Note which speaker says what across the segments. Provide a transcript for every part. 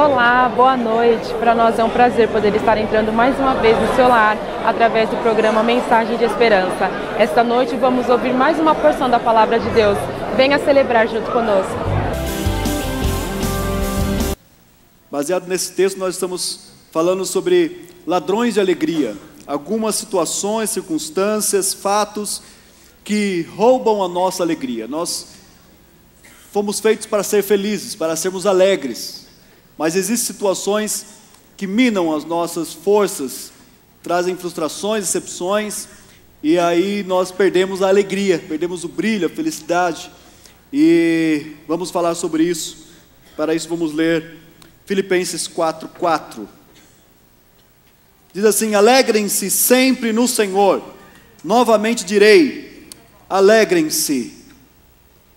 Speaker 1: Olá, boa noite. Para nós é um prazer poder estar entrando mais uma vez no seu lar através do programa Mensagem de Esperança. Esta noite vamos ouvir mais uma porção da Palavra de Deus. Venha celebrar junto conosco.
Speaker 2: Baseado nesse texto, nós estamos falando sobre ladrões de alegria. Algumas situações, circunstâncias, fatos que roubam a nossa alegria. Nós fomos feitos para ser felizes, para sermos alegres. Mas existem situações que minam as nossas forças, trazem frustrações, decepções, e aí nós perdemos a alegria, perdemos o brilho, a felicidade. E vamos falar sobre isso. Para isso vamos ler Filipenses 4:4. Diz assim: alegrem-se sempre no Senhor. Novamente direi, alegrem-se.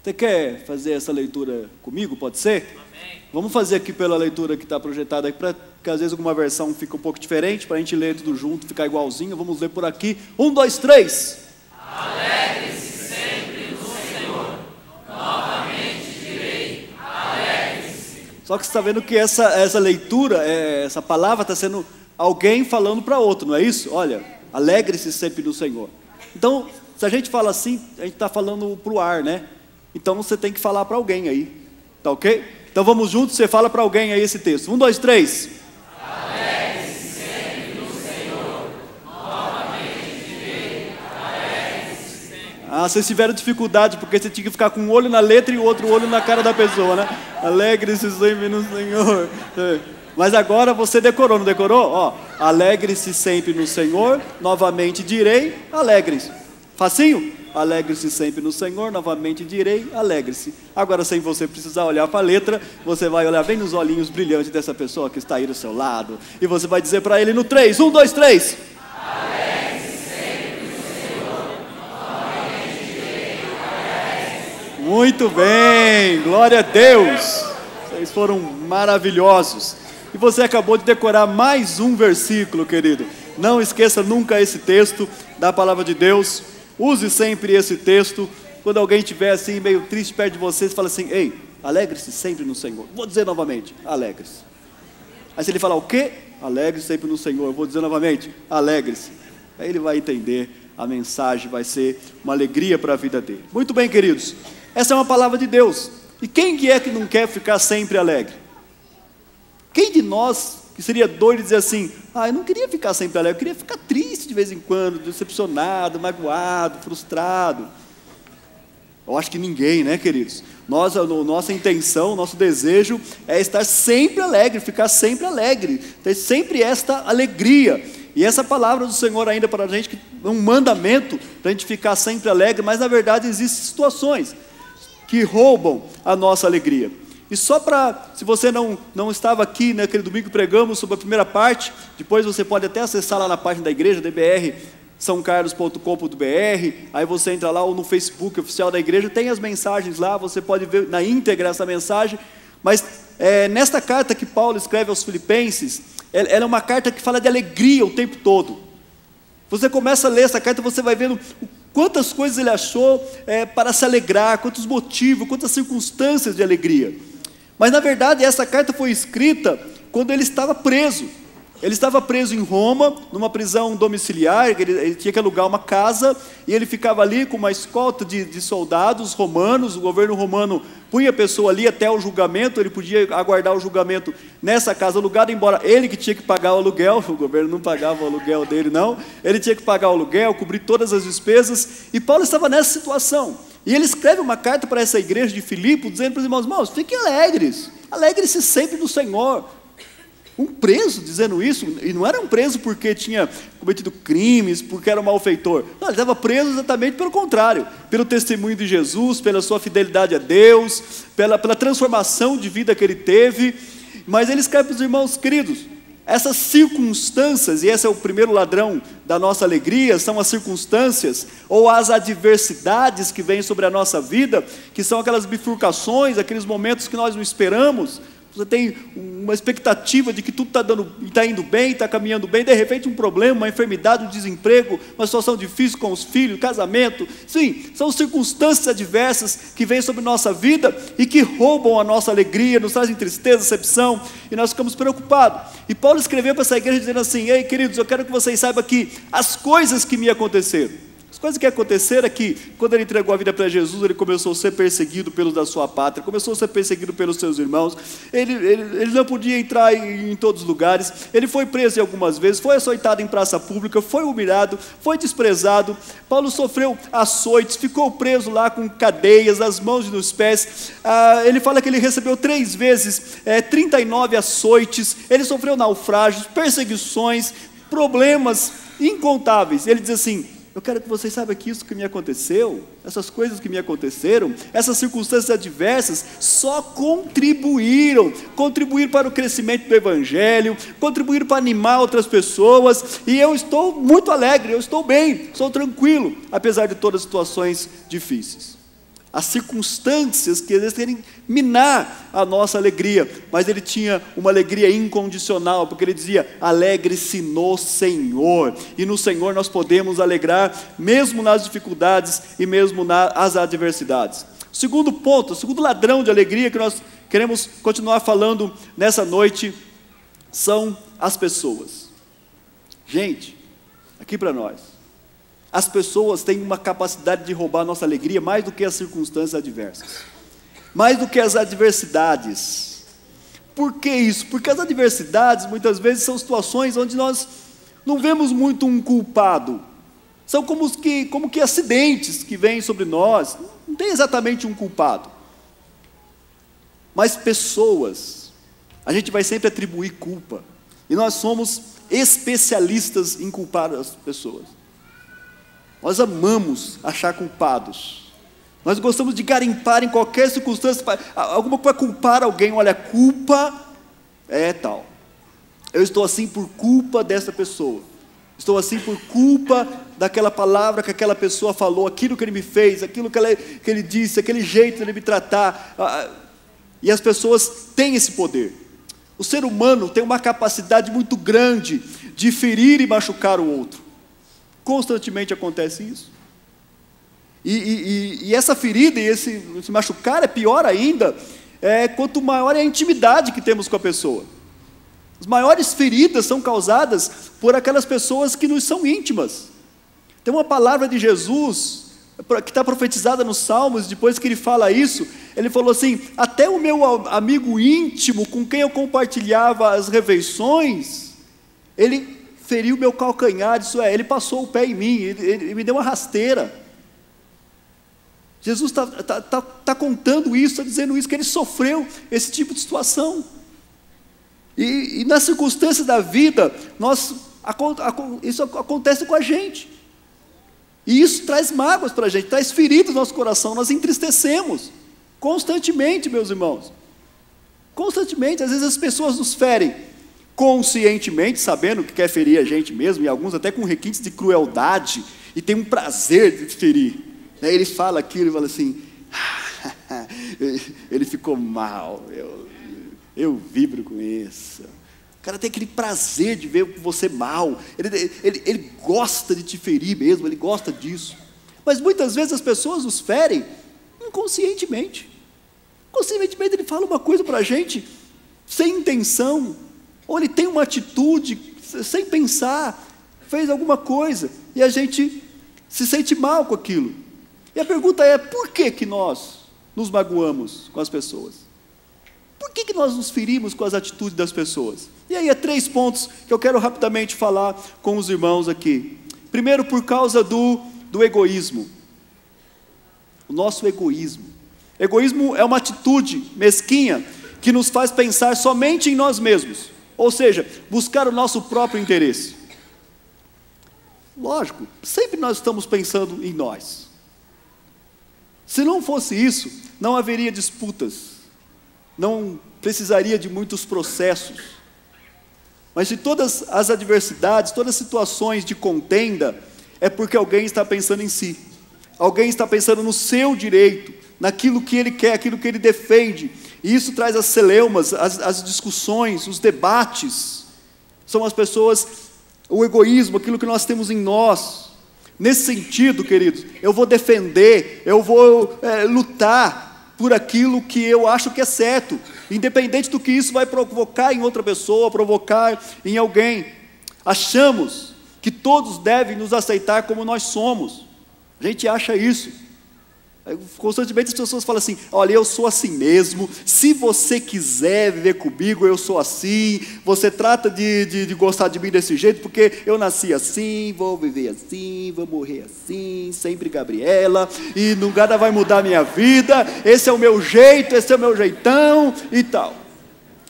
Speaker 2: Você quer fazer essa leitura comigo? Pode ser? Amém. Vamos fazer aqui pela leitura que está projetada aqui, porque às vezes alguma versão fica um pouco diferente, para a gente ler tudo junto, ficar igualzinho. Vamos ler por aqui. 1, 2, 3.
Speaker 3: Alegre-se sempre no Senhor. Novamente direi, alegre-se.
Speaker 2: Só que você está vendo que essa leitura, essa palavra está sendo alguém falando para outro, não é isso? Olha, alegre-se sempre no Senhor. Então, se a gente fala assim, a gente está falando para o ar, né? Então você tem que falar para alguém aí, tá ok? Então vamos juntos, você fala para alguém aí esse texto. 1, 2, 3.
Speaker 3: Alegre-se sempre no Senhor. Novamente direi, alegre-se sempre.
Speaker 2: Vocês tiveram dificuldade, porque você tinha que ficar com um olho na letra e o outro olho na cara da pessoa, né? Alegre-se sempre no Senhor. Mas agora você decorou, não decorou? Ó, alegre-se sempre no Senhor, novamente direi, alegre-se. Facinho? Alegre-se sempre no Senhor, novamente direi, alegre-se. Agora, sem você precisar olhar para a letra, você vai olhar bem nos olhinhos brilhantes dessa pessoa que está aí do seu lado, e você vai dizer para ele no 3, 1, 2, 3.
Speaker 3: Alegre-se sempre no Senhor, novamente direi, alegre-se.
Speaker 2: Muito bem, glória a Deus. Vocês foram maravilhosos. E você acabou de decorar mais um versículo, querido. Não esqueça nunca esse texto da palavra de Deus. Use sempre esse texto. Quando alguém estiver assim, meio triste perto de você, você fala assim: ei, alegre-se sempre no Senhor. Vou dizer novamente, alegre-se. Aí se ele falar o quê? Alegre-se sempre no Senhor. Eu vou dizer novamente, alegre-se. Aí ele vai entender, a mensagem vai ser uma alegria para a vida dele. Muito bem, queridos. Essa é uma palavra de Deus. E quem é que não quer ficar sempre alegre? Quem de nós que seria doido dizer assim: eu não queria ficar sempre alegre, eu queria ficar triste de vez em quando, decepcionado, magoado, frustrado. Eu acho que ninguém, né, queridos? Nossa intenção, nosso desejo é estar sempre alegre, ficar sempre alegre, ter sempre esta alegria. E essa palavra do Senhor ainda para a gente, é um mandamento para a gente ficar sempre alegre, mas na verdade existem situações que roubam a nossa alegria. E só para, se você não estava aqui naquele domingo que pregamos sobre a primeira parte, depois você pode até acessar lá na página da igreja, dbrsaocarlos.com.br, aí você entra lá ou no Facebook oficial da igreja, tem as mensagens lá, você pode ver na íntegra essa mensagem. Mas nesta carta que Paulo escreve aos Filipenses, ela é uma carta que fala de alegria o tempo todo. Você começa a ler essa carta, você vai vendo quantas coisas ele achou para se alegrar, quantos motivos, quantas circunstâncias de alegria. Mas na verdade essa carta foi escrita quando ele estava preso. Ele estava preso em Roma, numa prisão domiciliar. Ele tinha que alugar uma casa, e ele ficava ali com uma escolta de soldados romanos. O governo romano punha a pessoa ali até o julgamento. Ele podia aguardar o julgamento nessa casa alugada, embora ele que tinha que pagar o aluguel. O governo não pagava o aluguel dele, não. Ele tinha que pagar o aluguel, cobrir todas as despesas, e Paulo estava nessa situação. E ele escreve uma carta para essa igreja de Filipe, dizendo para os irmãos: fiquem alegres, alegre-se sempre no Senhor. Um preso dizendo isso, e não era um preso porque tinha cometido crimes, porque era um malfeitor. Não, ele estava preso exatamente pelo contrário, pelo testemunho de Jesus, pela sua fidelidade a Deus, pela transformação de vida que ele teve. Mas ele escreve para os irmãos: queridos, essas circunstâncias, e esse é o primeiro ladrão da nossa alegria, são as circunstâncias ou as adversidades que vêm sobre a nossa vida, que são aquelas bifurcações, aqueles momentos que nós não esperamos. você tem uma expectativa de que tudo está indo bem, está caminhando bem, de repente um problema, uma enfermidade, um desemprego, uma situação difícil com os filhos, casamento. Sim, são circunstâncias adversas que vêm sobre nossa vida e que roubam a nossa alegria, nos trazem tristeza, decepção, e nós ficamos preocupados. E Paulo escreveu para essa igreja dizendo assim: ei, queridos, eu quero que vocês saibam que as coisas que me aconteceram, as coisas que aconteceram é que, quando ele entregou a vida para Jesus, ele começou a ser perseguido pelos da sua pátria, começou a ser perseguido pelos seus irmãos, ele não podia entrar em todos os lugares, ele foi preso algumas vezes, foi açoitado em praça pública, foi humilhado, foi desprezado. Paulo sofreu açoites, ficou preso lá com cadeias nas mãos e nos pés. Ele fala que ele recebeu 3 vezes 39 açoites, ele sofreu naufrágios, perseguições, problemas incontáveis. Ele diz assim: eu quero que vocês saibam que isso que me aconteceu, essas coisas que me aconteceram, essas circunstâncias adversas, só contribuíram para o crescimento do Evangelho, contribuíram para animar outras pessoas, e eu estou muito alegre, eu estou bem, estou tranquilo, apesar de todas as situações difíceis. As circunstâncias que às vezes querem minar a nossa alegria, mas ele tinha uma alegria incondicional, porque ele dizia: alegre-se no Senhor, e no Senhor nós podemos alegrar, mesmo nas dificuldades e mesmo nas adversidades. O segundo ponto, o segundo ladrão de alegria que nós queremos continuar falando nessa noite, são as pessoas. Gente, aqui para nós, as pessoas têm uma capacidade de roubar a nossa alegria mais do que as circunstâncias adversas, mais do que as adversidades. Por que isso? Porque as adversidades muitas vezes são situações onde nós não vemos muito um culpado, são como que acidentes que vêm sobre nós, não tem exatamente um culpado. Mas pessoas, a gente vai sempre atribuir culpa, e nós somos especialistas em culpar as pessoas. Nós amamos achar culpados, nós gostamos de garimpar em qualquer circunstância, alguma para culpar alguém. Olha, a culpa é tal, eu estou assim por culpa dessa pessoa, estou assim por culpa daquela palavra que aquela pessoa falou, aquilo que ele me fez, aquilo que ele disse, aquele jeito de ele me tratar. E as pessoas têm esse poder. O ser humano tem uma capacidade muito grande de ferir e machucar o outro. Constantemente acontece isso. E essa ferida e esse machucar é pior ainda, quanto maior é a intimidade que temos com a pessoa. As maiores feridas são causadas por aquelas pessoas que nos são íntimas. Tem uma palavra de Jesus que está profetizada nos Salmos. Depois que ele fala isso, ele falou assim: até o meu amigo íntimo, com quem eu compartilhava as refeições, ele feriu meu calcanhar, isso é, ele passou o pé em mim, ele me deu uma rasteira. Jesus está contando isso, está dizendo isso, que ele sofreu esse tipo de situação. E nas circunstâncias da vida, isso acontece com a gente. E isso traz mágoas para a gente, traz feridas no nosso coração, nós entristecemos constantemente, meus irmãos. Constantemente, às vezes as pessoas nos ferem conscientemente, sabendo que quer ferir a gente mesmo, e alguns até com requintes de crueldade, e tem um prazer de ferir. Ele fala aquilo e fala assim: ele ficou mal, eu vibro com isso. O cara tem aquele prazer de ver você mal, ele gosta de te ferir mesmo, ele gosta disso. Mas muitas vezes as pessoas nos ferem inconscientemente. Conscientemente ele fala uma coisa para a gente, sem intenção, ou ele tem uma atitude, sem pensar, fez alguma coisa, e a gente se sente mal com aquilo. E a pergunta é: por que nós nos magoamos com as pessoas? Por que nós nos ferimos com as atitudes das pessoas? E aí 3 pontos que eu quero rapidamente falar com os irmãos aqui. Primeiro, por causa do egoísmo. O nosso egoísmo. Egoísmo é uma atitude mesquinha que nos faz pensar somente em nós mesmos. Ou seja, buscar o nosso próprio interesse. Lógico, sempre nós estamos pensando em nós. Se não fosse isso, não haveria disputas, não precisaria de muitos processos. Mas se todas as adversidades, todas as situações de contenda, é porque alguém está pensando em si. Alguém está pensando no seu direito, naquilo que ele quer, aquilo que ele defende. E isso traz as celeumas, as discussões, os debates. São as pessoas, o egoísmo, aquilo que nós temos em nós. Nesse sentido, queridos, eu vou defender, eu vou lutar por aquilo que eu acho que é certo, independente do que isso vai provocar em outra pessoa, provocar em alguém. Achamos que todos devem nos aceitar como nós somos. A gente acha isso. Constantemente as pessoas falam assim: olha, eu sou assim mesmo, se você quiser viver comigo, eu sou assim, você trata de gostar de mim desse jeito, porque eu nasci assim, vou viver assim, vou morrer assim, sempre Gabriela, e nada vai mudar a minha vida, esse é o meu jeito, esse é o meu jeitão e tal.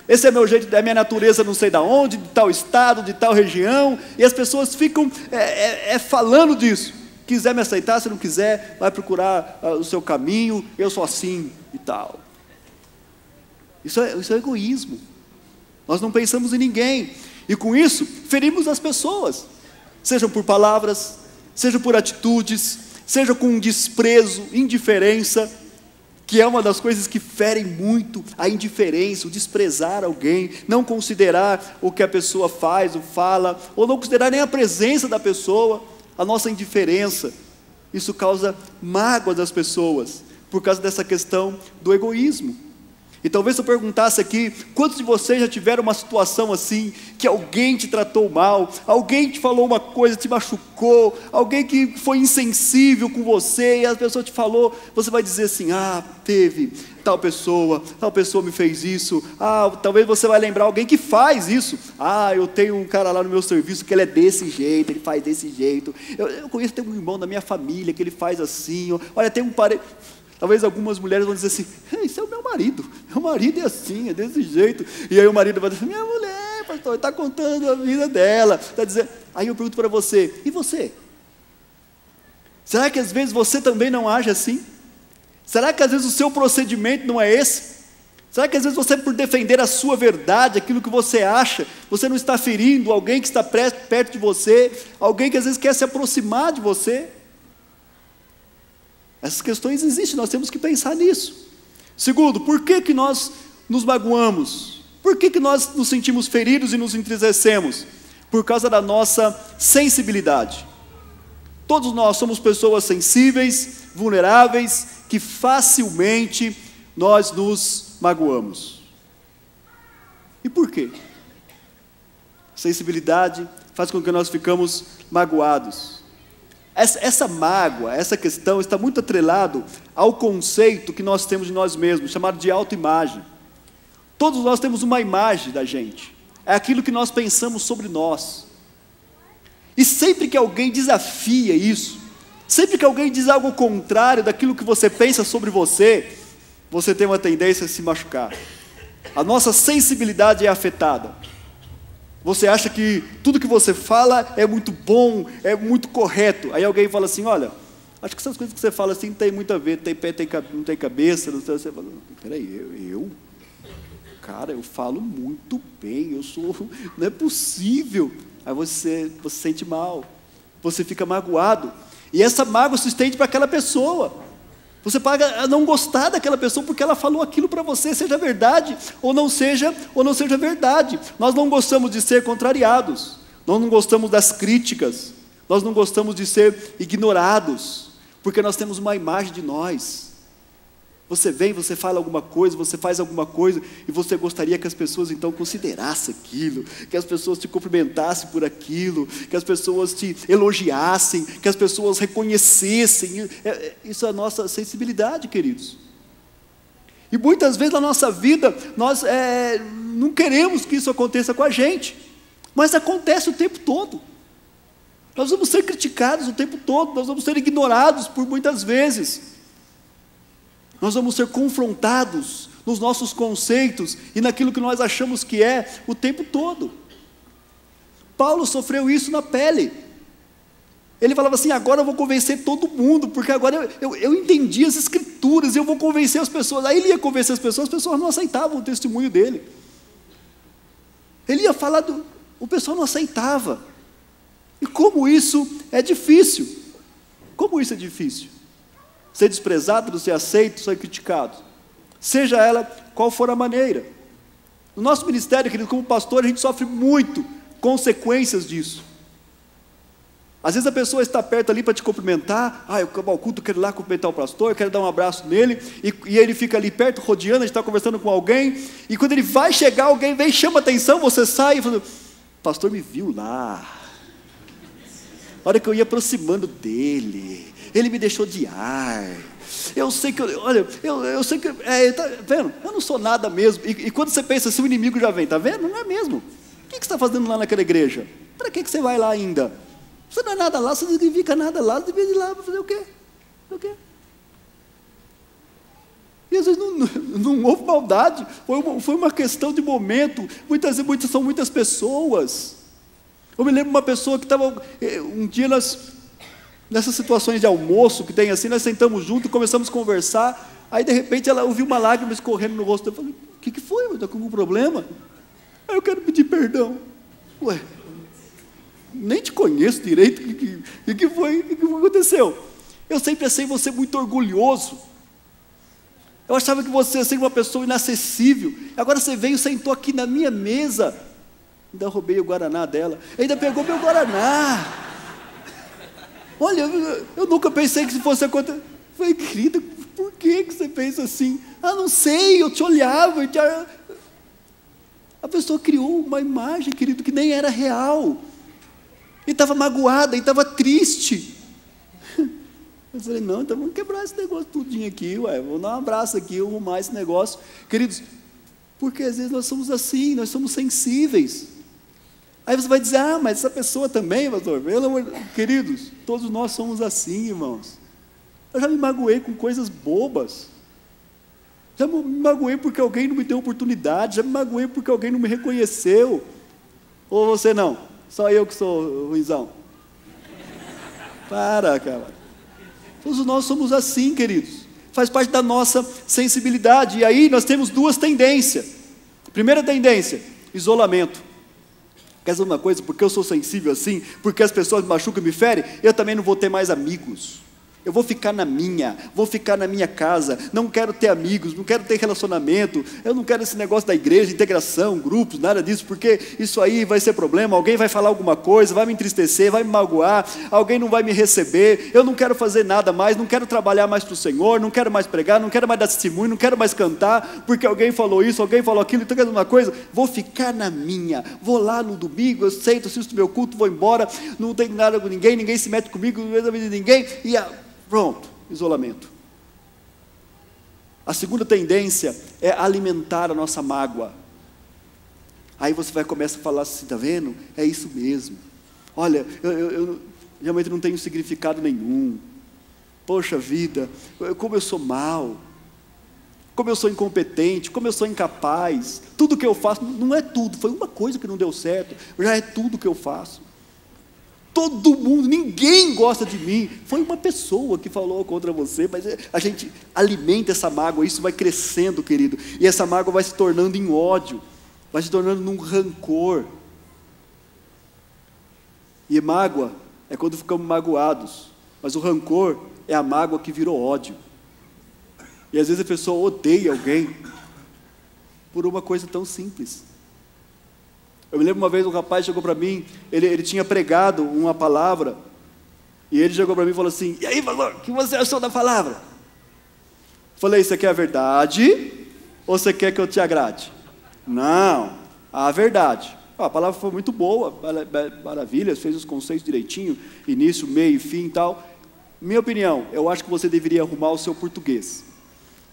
Speaker 2: Esse é meu jeito, da minha natureza não sei de onde, de tal estado, de tal região, e as pessoas ficam falando disso. Quiser me aceitar, se não quiser, vai procurar o seu caminho, eu sou assim e tal. Isso é egoísmo. Nós não pensamos em ninguém, e com isso, ferimos as pessoas, sejam por palavras, sejam por atitudes, seja com desprezo, indiferença, que é uma das coisas que ferem muito, a indiferença, o desprezar alguém, não considerar o que a pessoa faz ou fala, ou não considerar nem a presença da pessoa. A nossa indiferença, isso causa mágoa das pessoas, por causa dessa questão do egoísmo. E talvez se eu perguntasse aqui, quantos de vocês já tiveram uma situação assim, que alguém te tratou mal, alguém te falou uma coisa, te machucou, alguém que foi insensível com você, e a pessoa te falou, você vai dizer assim: ah, teve tal pessoa me fez isso. Ah, talvez você vai lembrar alguém que faz isso. Ah, eu tenho um cara lá no meu serviço que ele é desse jeito, ele faz desse jeito. Eu conheço, tem um irmão da minha família que ele faz assim. Olha, tem um parente. Talvez algumas mulheres vão dizer assim: isso é o meu marido é assim, é desse jeito. E aí o marido vai dizer: minha mulher, pastor, está contando a vida dela, está dizendo. Aí eu pergunto para você: e você? Será que às vezes você também não age assim? Será que às vezes o seu procedimento não é esse? Será que às vezes você, por defender a sua verdade, aquilo que você acha, você não está ferindo alguém que está perto de você, alguém que às vezes quer se aproximar de você? Essas questões existem, nós temos que pensar nisso. Segundo, por que nós nos magoamos? Por que nós nos sentimos feridos e nos entristecemos? Por causa da nossa sensibilidade. Todos nós somos pessoas sensíveis, vulneráveis, que facilmente nós nos magoamos. E por quê? Sensibilidade faz com que nós ficamos magoados. Essa mágoa, essa questão está muito atrelado ao conceito que nós temos de nós mesmos, chamado de autoimagem. Todos nós temos uma imagem da gente, é aquilo que nós pensamos sobre nós. E sempre que alguém desafia isso, sempre que alguém diz algo contrário daquilo que você pensa sobre você, você tem uma tendência a se machucar. A nossa sensibilidade é afetada. Você acha que tudo que você fala é muito bom, é muito correto. Aí alguém fala assim: olha, acho que essas coisas que você fala assim não tem muito a ver, tem pé, não tem cabeça. Não sei, você fala: peraí, cara, eu falo muito bem, não é possível. Aí você se sente mal, você fica magoado, e essa mágoa se estende para aquela pessoa. Você paga a não gostar daquela pessoa porque ela falou aquilo para você, seja verdade ou não seja verdade. Nós não gostamos de ser contrariados, nós não gostamos das críticas, nós não gostamos de ser ignorados, porque nós temos uma imagem de nós. Você vem, você fala alguma coisa, você faz alguma coisa, e você gostaria que as pessoas então considerassem aquilo, que as pessoas te cumprimentassem por aquilo, que as pessoas te elogiassem, que as pessoas reconhecessem. Isso é a nossa sensibilidade, queridos. E muitas vezes na nossa vida, nós não queremos que isso aconteça com a gente, mas acontece o tempo todo. Nós vamos ser criticados o tempo todo, nós vamos ser ignorados por muitas vezes. Nós vamos ser confrontados nos nossos conceitos e naquilo que nós achamos que é o tempo todo. Paulo sofreu isso na pele. Ele falava assim: agora eu vou convencer todo mundo, porque agora eu entendi as escrituras, eu vou convencer as pessoas. Aí ele ia convencer as pessoas não aceitavam o testemunho dele. Ele ia falar, o pessoal não aceitava. E como isso é difícil? Como isso é difícil? Ser desprezado, não ser aceito, ser criticado. seja ela qual for a maneira. No nosso ministério, querido, como pastor, a gente sofre muito consequências disso. Às vezes a pessoa está perto ali para te cumprimentar, eu acabo o culto, quero ir lá cumprimentar o pastor, quero dar um abraço nele, e ele fica ali perto, rodeando, a gente está conversando com alguém, e quando ele vai chegar, alguém vem, chama atenção, você sai e fala, o pastor me viu lá, a hora que eu ia aproximando dele, ele me deixou de ar, eu sei que, eu sei que, tá vendo, eu não sou nada mesmo, e quando você pensa assim, o inimigo já vem, tá vendo, não é mesmo, o que você está fazendo lá naquela igreja, para que você vai lá ainda? Você não é nada lá, você não significa nada lá, você devia ir lá para fazer o quê? E às vezes não houve maldade, foi uma questão de momento, são muitas pessoas. Eu me lembro de uma pessoa que estava, um dia nessas situações de almoço que tem assim, nós sentamos juntos e começamos a conversar, aí de repente ela ouviu uma lágrima escorrendo no rosto, eu falei, o que foi? Está com algum problema? Aí eu quero pedir perdão. Ué, nem te conheço direito, o que foi? O que aconteceu? Eu sempre achei você muito orgulhoso, eu achava que você ia ser uma pessoa inacessível, agora você veio e sentou aqui na minha mesa, ainda roubei o Guaraná dela, ainda pegou meu Guaraná, olha, eu nunca pensei que isso fosse acontecer, eu falei, querida, por que você pensa assim? Não sei, eu te olhava, a pessoa criou uma imagem, querido, que nem era real, e estava magoada, e estava triste. Eu falei, não, então vamos quebrar esse negócio tudinho aqui, vamos dar um abraço aqui, vamos arrumar esse negócio. Queridos, porque às vezes nós somos assim, nós somos sensíveis. Aí você vai dizer, mas essa pessoa também, pastor, pelo amor de Deus. Queridos, todos nós somos assim, irmãos. Eu já me magoei com coisas bobas. Já me magoei porque alguém não me deu oportunidade, já me magoei porque alguém não me reconheceu. Ou você não? Só eu que sou ruizão. Cara. Todos nós somos assim, queridos. Faz parte da nossa sensibilidade. E aí nós temos duas tendências. Primeira tendência, isolamento. Quer dizer uma coisa? Porque eu sou sensível assim, porque as pessoas me machucam e me ferem, eu também não vou ter mais amigos. Eu vou ficar na minha casa, não quero ter amigos, não quero ter relacionamento, eu não quero esse negócio da igreja, integração, grupos, nada disso, porque isso aí vai ser problema, alguém vai falar alguma coisa, vai me entristecer, vai me magoar, alguém não vai me receber, eu não quero fazer nada mais, não quero trabalhar mais para o Senhor, não quero mais pregar, não quero mais dar testemunho, não quero mais cantar, porque alguém falou isso, alguém falou aquilo, então quer dizer uma coisa, vou ficar na minha, vou lá no domingo, eu sento, assisto meu culto, vou embora, não tenho nada com ninguém, ninguém se mete comigo, não vejo a vida de ninguém, pronto, isolamento. A segunda tendência é alimentar a nossa mágoa. Aí você vai começar a falar assim, está vendo? É isso mesmo. Olha, eu realmente não tenho significado nenhum. Poxa vida, como eu sou mau, como eu sou incompetente, como eu sou incapaz. Tudo que eu faço, não é tudo, foi uma coisa que não deu certo, já é tudo que eu faço. Todo mundo, ninguém gosta de mim. Foi uma pessoa que falou contra você, mas a gente alimenta essa mágoa, isso vai crescendo, querido, e essa mágoa vai se tornando em ódio, vai se tornando num rancor. E mágoa é quando ficamos magoados, mas o rancor é a mágoa que virou ódio. E às vezes a pessoa odeia alguém por uma coisa tão simples. Eu me lembro uma vez um rapaz chegou para mim, ele tinha pregado uma palavra, e ele chegou para mim e falou assim, e aí, pastor, o que você achou da palavra? Falei, você quer a verdade, ou você quer que eu te agrade? Não, a verdade. A palavra foi muito boa, maravilha, fez os conceitos direitinho, início, meio, fim e tal. Minha opinião, eu acho que você deveria arrumar o seu português.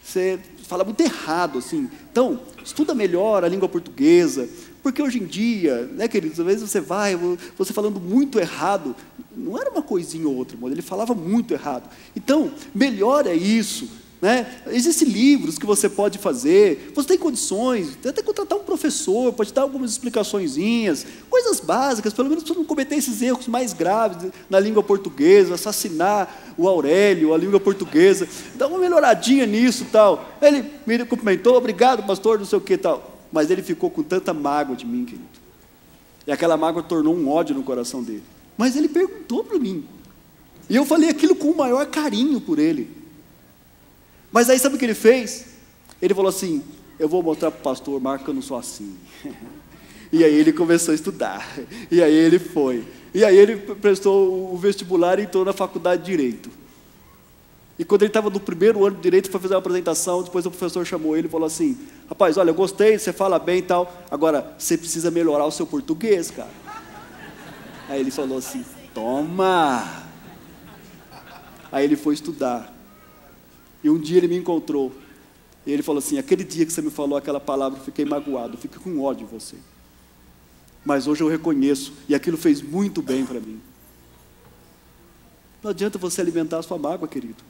Speaker 2: Você fala muito errado, assim. Então, estuda melhor a língua portuguesa, porque hoje em dia, né, queridos, às vezes você falando muito errado, não era uma coisinha ou outra, ele falava muito errado. Então, melhora isso, né? Existem livros que você pode fazer, você tem condições, até contratar um professor, pode dar algumas explicaçõezinhas, coisas básicas, pelo menos para não cometer esses erros mais graves na língua portuguesa, assassinar o Aurélio, a língua portuguesa, dá uma melhoradinha nisso e tal. Ele me cumprimentou, obrigado pastor, não sei o que tal, mas ele ficou com tanta mágoa de mim, querido, e aquela mágoa tornou um ódio no coração dele, mas ele perguntou para mim, e eu falei aquilo com o maior carinho por ele. Mas aí sabe o que ele fez? Ele falou assim: eu vou mostrar para o pastor Marco que eu não sou assim. E aí ele começou a estudar, e aí ele foi, e aí ele prestou o vestibular e entrou na faculdade de Direito. E quando ele estava no primeiro ano de Direito, foi fazer uma apresentação, depois o professor chamou ele e falou assim: rapaz, olha, eu gostei, você fala bem e tal, agora você precisa melhorar o seu português, cara. Aí ele falou assim: toma! Aí ele foi estudar, e um dia ele me encontrou, e ele falou assim: aquele dia que você me falou aquela palavra, eu fiquei magoado, eu fiquei com ódio de você. Mas hoje eu reconheço, e aquilo fez muito bem para mim. Não adianta você alimentar a sua mágoa, querido.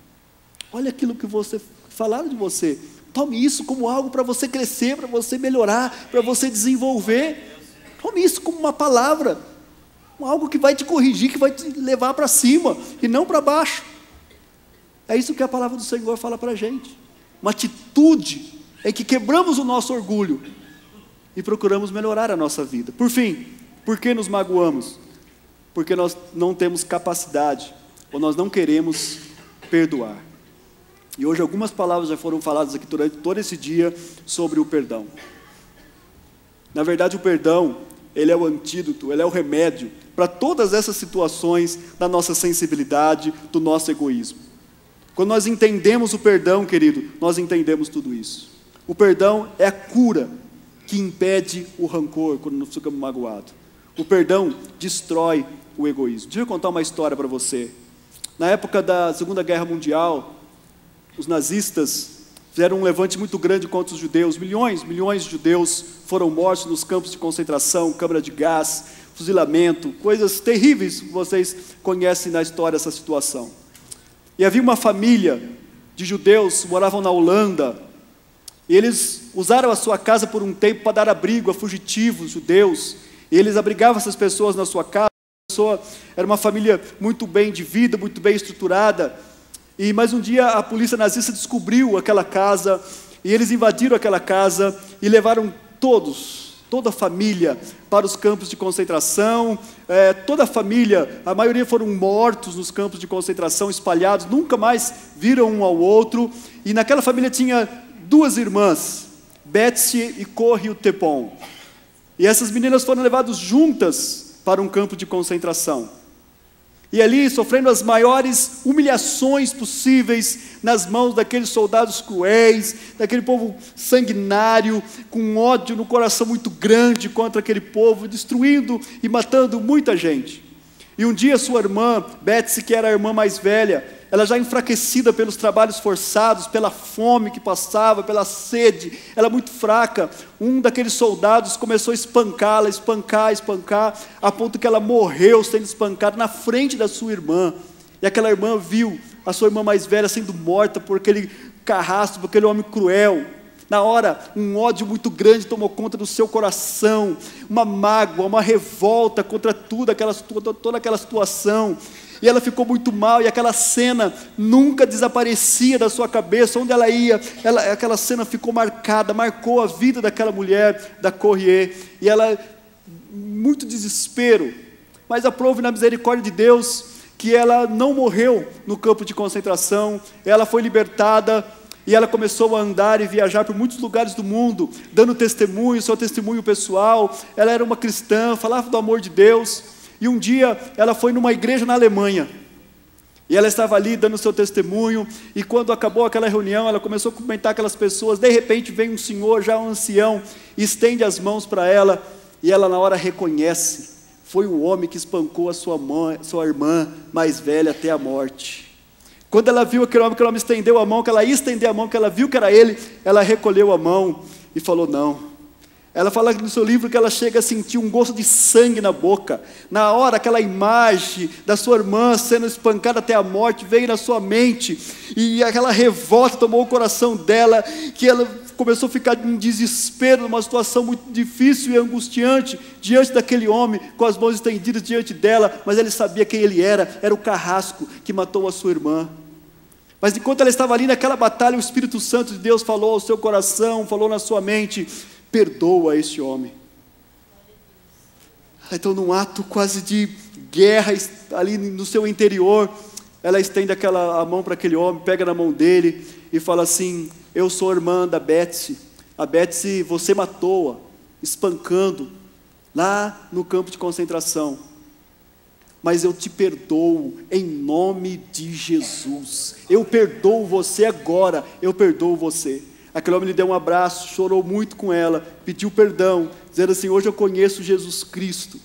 Speaker 2: Olha aquilo que falaram de você. Tome isso como algo para você crescer, para você melhorar, para você desenvolver. Tome isso como uma palavra, algo que vai te corrigir, que vai te levar para cima e não para baixo. É isso que a palavra do Senhor fala para a gente. Uma atitude em que quebramos o nosso orgulho e procuramos melhorar a nossa vida. Por fim, por que nos magoamos? Porque nós não temos capacidade, ou nós não queremos perdoar. E hoje algumas palavras já foram faladas aqui durante todo esse dia sobre o perdão. Na verdade, o perdão, ele é o antídoto, ele é o remédio para todas essas situações da nossa sensibilidade, do nosso egoísmo. Quando nós entendemos o perdão, querido, nós entendemos tudo isso. O perdão é a cura que impede o rancor quando nós ficamos magoados. O perdão destrói o egoísmo. Deixa eu contar uma história para você. Na época da Segunda Guerra Mundial, os nazistas fizeram um levante muito grande contra os judeus. Milhões de judeus foram mortos nos campos de concentração, câmara de gás, fuzilamento, coisas terríveis que vocês conhecem na história essa situação. E havia uma família de judeus que moravam na Holanda, e eles usaram a sua casa por um tempo para dar abrigo a fugitivos judeus, e eles abrigavam essas pessoas na sua casa. Era uma família muito bem de vida, muito bem estruturada, mas um dia a polícia nazista descobriu aquela casa, e eles invadiram aquela casa, e levaram toda a família para os campos de concentração. Toda a família, a maioria foram mortos nos campos de concentração, espalhados, nunca mais viram um ao outro, e naquela família tinha duas irmãs, Betsy e Corrie Tepon, e essas meninas foram levadas juntas para um campo de concentração, e ali sofrendo as maiores humilhações possíveis nas mãos daqueles soldados cruéis, daquele povo sanguinário, com ódio no coração muito grande contra aquele povo, destruindo e matando muita gente. E um dia sua irmã, Betsy, que era a irmã mais velha, ela já enfraquecida pelos trabalhos forçados, pela fome que passava, pela sede, ela muito fraca, um daqueles soldados começou a espancá-la, espancar, a ponto que ela morreu sendo espancada na frente da sua irmã. E aquela irmã viu a sua irmã mais velha sendo morta por aquele carrasco, por aquele homem cruel. Na hora, um ódio muito grande tomou conta do seu coração, uma mágoa, uma revolta contra toda aquela situação. E ela ficou muito mal, e aquela cena nunca desaparecia da sua cabeça. Onde ela ia, aquela cena ficou marcada, marcou a vida daquela mulher, da Corrie. E ela, muito desespero, mas aprove na misericórdia de Deus que ela não morreu no campo de concentração. Ela foi libertada, e ela começou a andar e viajar por muitos lugares do mundo, dando testemunho, seu testemunho pessoal. Ela era uma cristã, falava do amor de Deus. E um dia ela foi numa igreja na Alemanha, e ela estava ali dando seu testemunho, e quando acabou aquela reunião, ela começou a cumprimentar aquelas pessoas. De repente vem um senhor, já um ancião, e estende as mãos para ela, e ela na hora reconhece: foi o homem que espancou a sua irmã mais velha até a morte. Quando ela viu aquele homem estendeu a mão, que ela ia estender a mão, que ela viu que era ele, ela recolheu a mão e falou: não. Ela fala no seu livro que ela chega a sentir um gosto de sangue na boca. Na hora, aquela imagem da sua irmã sendo espancada até a morte veio na sua mente, e aquela revolta tomou o coração dela, que ela começou a ficar em desespero, numa situação muito difícil e angustiante, diante daquele homem, com as mãos estendidas diante dela, mas ele sabia quem ele era o carrasco que matou a sua irmã. Mas enquanto ela estava ali naquela batalha, o Espírito Santo de Deus falou ao seu coração, falou na sua mente: perdoa este homem. Então, num ato quase de guerra ali no seu interior, ela estende a mão para aquele homem, pega na mão dele e fala assim: eu sou irmã da Betsy. A Betsy, você matou-a, espancando, lá no campo de concentração. Mas eu te perdoo em nome de Jesus. Eu perdoo você agora, eu perdoo você. Aquele homem lhe deu um abraço, chorou muito com ela, pediu perdão, dizendo assim: hoje eu conheço Jesus Cristo.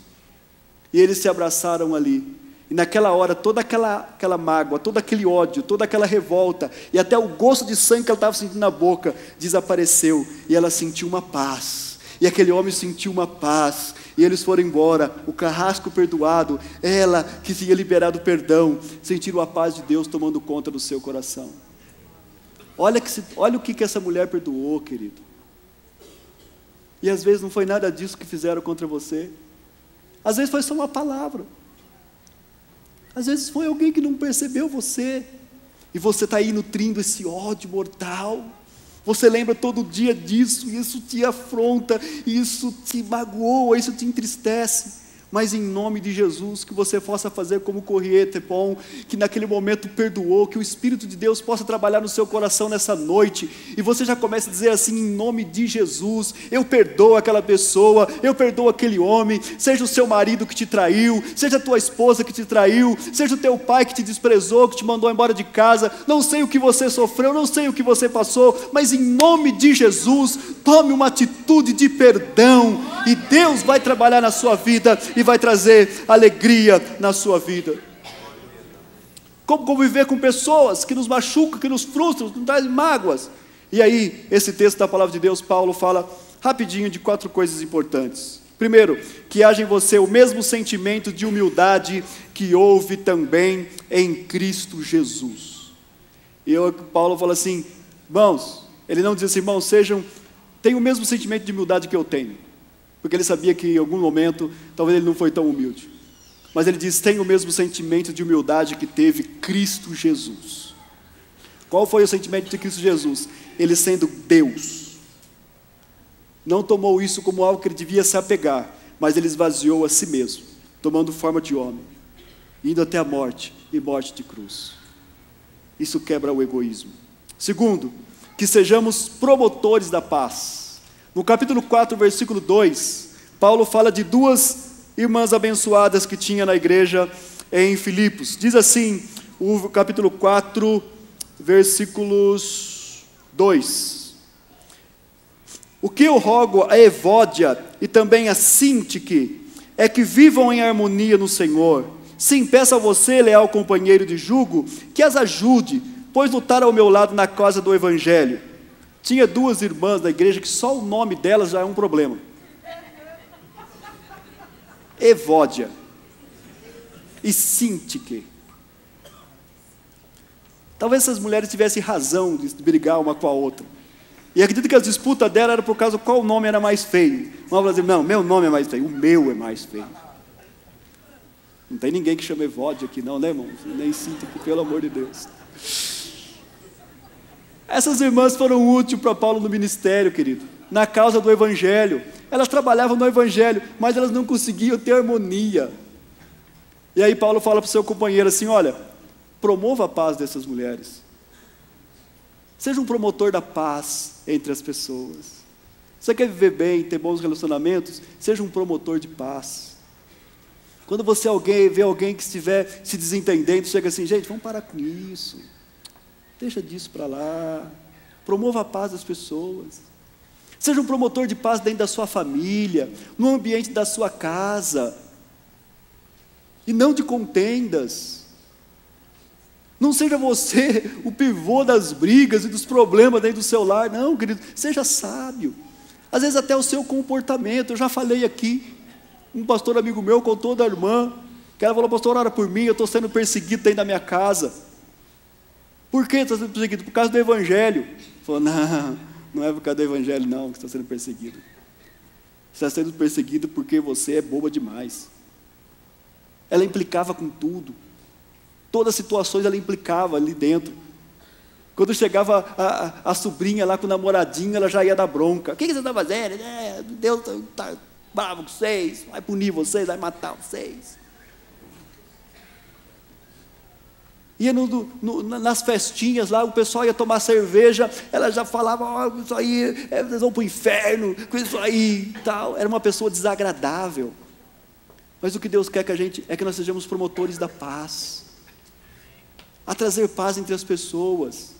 Speaker 2: E eles se abraçaram ali. E naquela hora, toda aquela mágoa, todo aquele ódio, toda aquela revolta, e até o gosto de sangue que ela estava sentindo na boca, desapareceu. E ela sentiu uma paz. E aquele homem sentiu uma paz. E eles foram embora, o carrasco perdoado, ela que tinha liberado perdão, sentiram a paz de Deus tomando conta do seu coração. Olha o que essa mulher perdoou, querido. E às vezes não foi nada disso que fizeram contra você. Às vezes foi só uma palavra. Às vezes foi alguém que não percebeu você. E você está aí nutrindo esse ódio mortal. Você lembra todo dia disso, e isso te afronta, e isso te magoa, isso te entristece. Mas em nome de Jesus, que você possa fazer como Corriete Pon, que naquele momento perdoou, que o Espírito de Deus possa trabalhar no seu coração nessa noite, e você já comece a dizer assim: em nome de Jesus, eu perdoo aquela pessoa, eu perdoo aquele homem, seja o seu marido que te traiu, seja a tua esposa que te traiu, seja o teu pai que te desprezou, que te mandou embora de casa, não sei o que você sofreu, não sei o que você passou, mas em nome de Jesus, tome uma atitude de perdão, e Deus vai trabalhar na sua vida, e vai trazer alegria na sua vida. Como conviver com pessoas que nos machucam, que nos frustram, que nos trazem mágoas. E aí, esse texto da palavra de Deus, Paulo fala rapidinho de 4 coisas importantes. Primeiro, que haja em você o mesmo sentimento de humildade que houve também em Cristo Jesus. E Paulo fala assim: irmãos, ele não diz assim: irmãos, tenham o mesmo sentimento de humildade que eu tenho. Porque ele sabia que em algum momento, talvez ele não foi tão humilde. Mas ele diz: tem o mesmo sentimento de humildade que teve Cristo Jesus. Qual foi o sentimento de Cristo Jesus? Ele sendo Deus, não tomou isso como algo que ele devia se apegar, mas ele esvaziou a si mesmo, tomando forma de homem, indo até a morte, e morte de cruz. Isso quebra o egoísmo. Segundo, que sejamos promotores da paz. No capítulo 4, versículo 2, Paulo fala de 2 irmãs abençoadas que tinha na igreja em Filipos. Diz assim, o capítulo 4, versículos 2. O que eu rogo a Evódia e também a Sintique é que vivam em harmonia no Senhor. Sim, peço a você, leal companheiro de jugo, que as ajude, pois lutaram ao meu lado na causa do Evangelho. Tinha 2 irmãs da igreja que só o nome delas já é um problema. Evódia e Sintique. Talvez essas mulheres tivessem razão de brigar uma com a outra. E acredito que a disputa dela era por causa de qual nome era mais feio. Uma falou assim: não, meu nome é mais feio, o meu é mais feio. Não tem ninguém que chama Evódia aqui não, né, irmão? Nem Sintique, pelo amor de Deus. Essas irmãs foram úteis para Paulo no ministério, querido, na causa do Evangelho. Elas trabalhavam no Evangelho, mas elas não conseguiam ter harmonia. E aí Paulo fala para o seu companheiro assim: olha, promova a paz dessas mulheres. Seja um promotor da paz entre as pessoas. Você quer viver bem, ter bons relacionamentos? Seja um promotor de paz. Quando você vê alguém que estiver se desentendendo, chega assim: gente, vamos parar com isso. Deixa disso para lá. Promova a paz das pessoas. Seja um promotor de paz dentro da sua família, no ambiente da sua casa. E não de contendas. Não seja você o pivô das brigas e dos problemas dentro do seu lar. Não, querido, seja sábio. Às vezes até o seu comportamento. Eu já falei aqui, um pastor amigo meu contou da irmã, que ela falou: pastor, ora por mim, eu estou sendo perseguido dentro da minha casa. Por que está sendo perseguido? Por causa do Evangelho. Ele falou: não é por causa do Evangelho não que está sendo perseguido. Você está sendo perseguido porque você é boba demais. Ela implicava com tudo. Todas as situações ela implicava ali dentro. Quando chegava a sobrinha lá com o namoradinho, ela já ia dar bronca. O que você está fazendo? Deus está bravo com vocês, vai punir vocês, vai matar vocês. ia nas festinhas lá, o pessoal ia tomar cerveja, ela já falava, isso aí, eles vão para o inferno, com isso aí e tal. Era uma pessoa desagradável. Mas o que Deus quer é que nós sejamos promotores da paz, a trazer paz entre as pessoas,